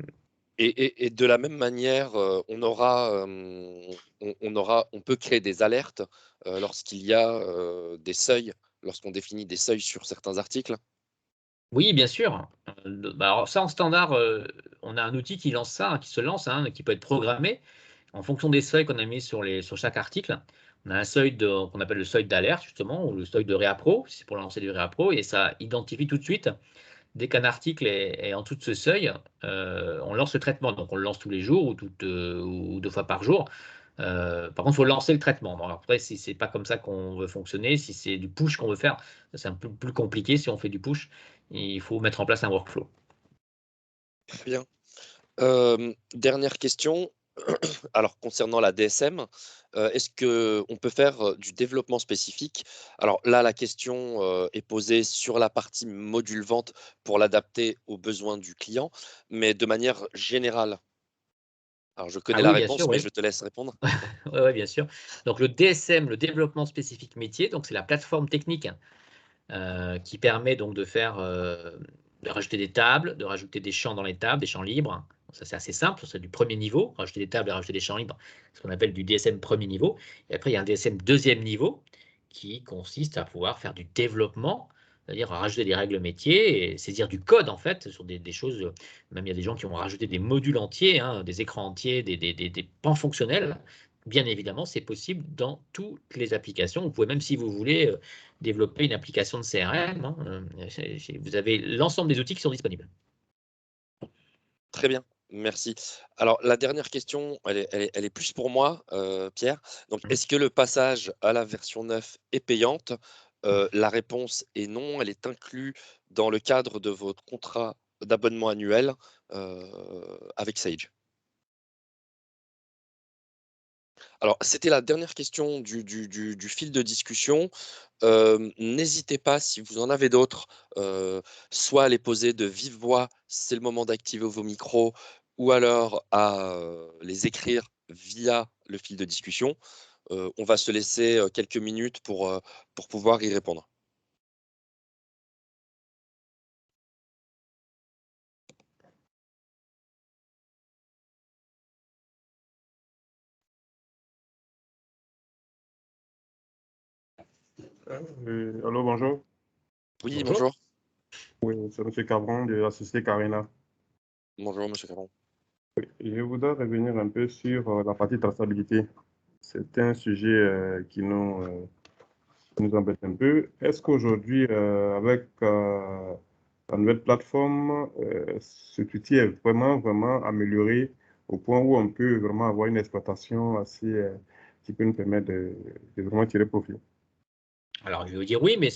et de la même manière, on peut créer des alertes lorsqu'il y a des seuils, lorsqu'on définit des seuils sur certains articles. Oui, bien sûr. Bah, alors ça, en standard, on a un outil qui lance ça, hein, qui se lance, hein, qui peut être programmé en fonction des seuils qu'on a mis sur chaque article. On a un seuil qu'on appelle le seuil d'alerte, justement, ou le seuil de réappro, si c'est pour lancer du réappro, et ça identifie tout de suite, dès qu'un article est en dessous de ce seuil, on lance le traitement. Donc, on le lance tous les jours ou 2 fois par jour. Par contre, il faut lancer le traitement. Bon, après, si c'est pas comme ça qu'on veut fonctionner, si c'est du push qu'on veut faire, c'est un peu plus compliqué. Si on fait du push, il faut mettre en place un workflow. Très bien. Dernière question. Alors, concernant la DSM, est-ce qu'on peut faire du développement spécifique? Alors là, la question est posée sur la partie module vente pour l'adapter aux besoins du client, mais de manière générale. Alors, je connais Ah la oui, bien sûr, réponse, mais oui. je te laisse répondre. Ouais, ouais, bien sûr. Donc, le DSM, le développement spécifique métier, donc c'est la plateforme technique qui permet donc de rajouter des tables, de rajouter des champs dans les tables, des champs libres. Ça, c'est assez simple, c'est du premier niveau, rajouter des tables et rajouter des champs libres, ce qu'on appelle du DSM premier niveau. Et après, il y a un DSM deuxième niveau qui consiste à pouvoir faire du développement, c'est-à-dire à rajouter des règles métiers et saisir du code, en fait, sur des choses. Même il y a des gens qui ont rajouté des modules entiers, hein, des écrans entiers, des pans fonctionnels. Bien évidemment, c'est possible dans toutes les applications. Vous pouvez même, si vous voulez, développer une application de CRM, hein, vous avez l'ensemble des outils qui sont disponibles. Très bien, merci. Alors, la dernière question, elle est plus pour moi, Pierre. Donc, Mhm. est-ce que le passage à la version 9 est payante? La réponse est non, elle est inclue dans le cadre de votre contrat d'abonnement annuel avec Sage. Alors, c'était la dernière question du fil de discussion. N'hésitez pas, si vous en avez d'autres, soit à les poser de vive voix, c'est le moment d'activer vos micros, ou alors à les écrire via le fil de discussion. On va se laisser quelques minutes pour pouvoir y répondre. Allô, bonjour. Oui, Bonjour. bonjour. Oui, c'est M. Cabron de la société Carina. Bonjour, monsieur Caron. Je voudrais revenir un peu sur la partie traçabilité. C'est un sujet qui nous embête un peu. Est-ce qu'aujourd'hui, avec la nouvelle plateforme, cet outil est vraiment amélioré au point où on peut vraiment avoir une exploitation assez, qui peut nous permettre de vraiment tirer profit? Alors, je vais vous dire oui, mais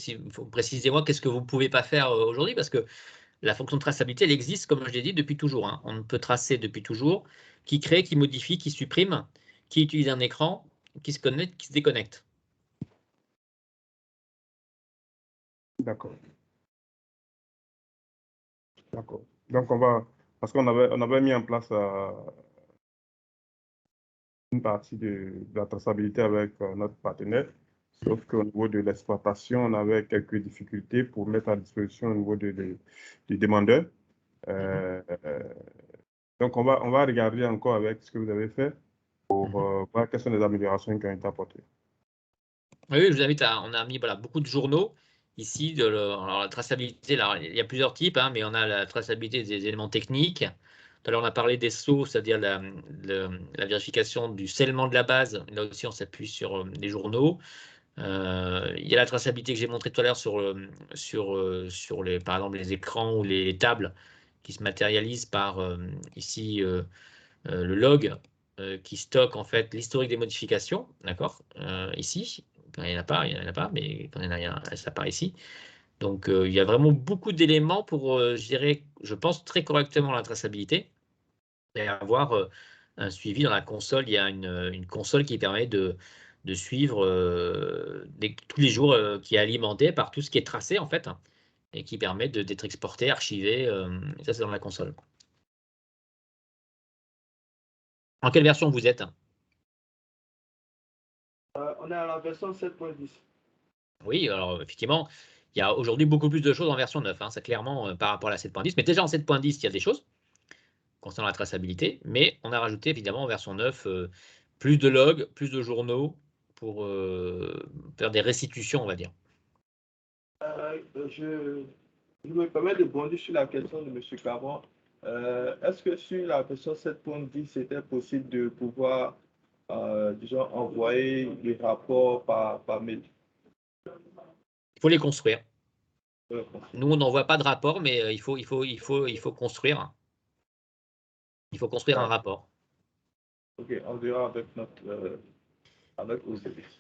précisez-moi qu'est-ce que vous ne pouvez pas faire aujourd'hui, parce que la fonction de traçabilité, elle existe, comme je l'ai dit, depuis toujours, hein. On peut tracer depuis toujours qui crée, qui modifie, qui supprime, qui utilise un écran, qui se connecte, qui se déconnecte. D'accord, d'accord. Donc, parce on avait mis en place une partie de la traçabilité avec notre partenaire, sauf qu'au niveau de l'exploitation, on avait quelques difficultés pour mettre à disposition au niveau du demandeur. Euh, euh, donc, on va regarder encore avec ce que vous avez fait pour voir quelles sont les améliorations qui ont été apportées. Oui, oui, je vous invite on a mis voilà, beaucoup de journaux ici. Alors, la traçabilité, là, il y a plusieurs types, hein, mais on a la traçabilité des éléments techniques. Tout à l'heure, on a parlé des SO, c'est-à-dire la vérification du scellement de la base. Là aussi, on s'appuie sur les journaux. Il y a la traçabilité que j'ai montré tout à l'heure sur par exemple, les écrans ou les tables qui se matérialisent par ici le log qui stocke en fait l'historique des modifications, d'accord, ici. Quand il n'y en a pas, il n'y en a pas, mais quand il y en a, ça apparaît ici. Donc, il y a vraiment beaucoup d'éléments pour gérer, je pense, très correctement la traçabilité et avoir un suivi dans la console. Il y a une console qui permet de suivre tous les jours, qui est alimentée par tout ce qui est tracé, en fait, hein, et qui permet d'être exporté, archivé. Et ça, c'est dans la console. En quelle version vous êtes? On est à la version 7.10. Oui, alors effectivement, il y a aujourd'hui beaucoup plus de choses en version 9, hein, ça clairement par rapport à la 7.10. Mais déjà en 7.10, il y a des choses concernant la traçabilité, mais on a rajouté évidemment en version 9 plus de logs, plus de journaux pour faire des restitutions, on va dire. Je me permets de bondir sur la question de M. Caron. Est-ce que sur la version 7.10, c'était possible de pouvoir, disons, envoyer les rapports par mail? Il faut les construire. Ouais. Nous, on n'envoie pas de rapport, mais il faut construire. Il faut construire un rapport. Ok, on verra avec avec Osiris.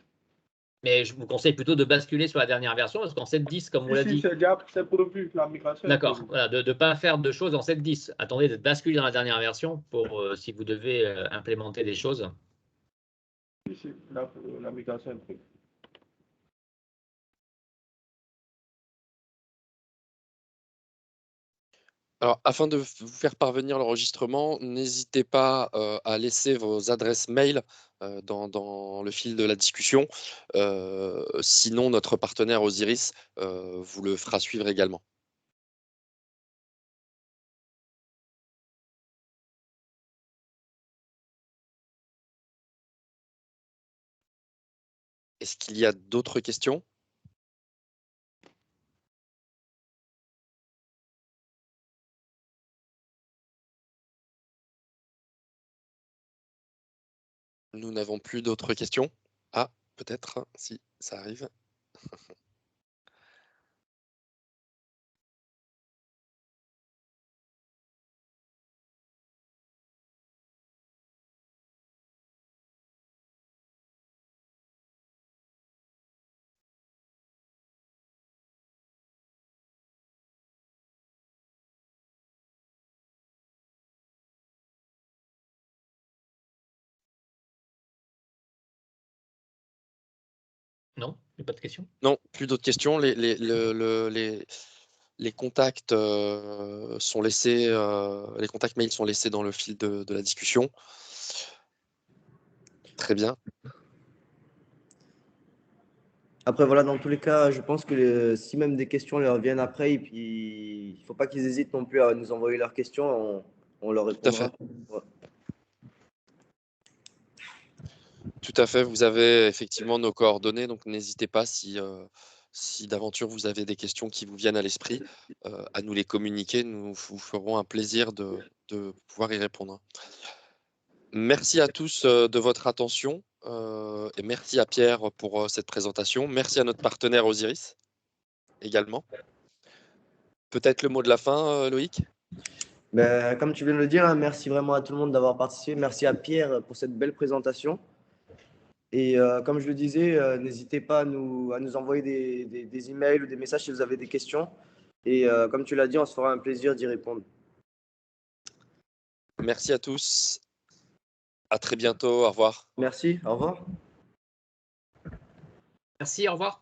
Mais je vous conseille plutôt de basculer sur la dernière version, parce qu'en 7.10, comme on l'a dit. C'est prévu, la migration. D'accord, voilà, de ne pas faire de choses en 7.10. Attendez de basculer dans la dernière version pour si vous devez implémenter des choses. Si, la migration est prévue. Alors, afin de vous faire parvenir l'enregistrement, n'hésitez pas à laisser vos adresses mail dans le fil de la discussion. Sinon, notre partenaire Osiris vous le fera suivre également. Est-ce qu'il y a d'autres questions? Nous n'avons plus d'autres questions. Ah, peut-être, si ça arrive. Non, il n'y a pas de questions? Non, plus d'autres questions. Les contacts sont laissés, les contacts mails sont laissés dans le fil de la discussion. Très bien. Après, voilà, dans tous les cas, je pense que si même des questions leur viennent après, et puis il ne faut pas qu'ils hésitent non plus à nous envoyer leurs questions, on leur Tout à fait. répondra. Ouais. Tout à fait. Vous avez effectivement nos coordonnées, donc n'hésitez pas si d'aventure vous avez des questions qui vous viennent à l'esprit, à nous les communiquer. Nous vous ferons un plaisir de pouvoir y répondre. Merci à tous de votre attention et merci à Pierre pour cette présentation. Merci à notre partenaire Osiris également. Peut-être le mot de la fin, Loïc? Ben, comme tu viens de le dire, hein, merci vraiment à tout le monde d'avoir participé. Merci à Pierre pour cette belle présentation. Et comme je le disais, n'hésitez pas à nous envoyer des emails ou des messages si vous avez des questions. Et comme tu l'as dit, on se fera un plaisir d'y répondre. Merci à tous. À très bientôt. Au revoir. Merci, au revoir. Merci, au revoir.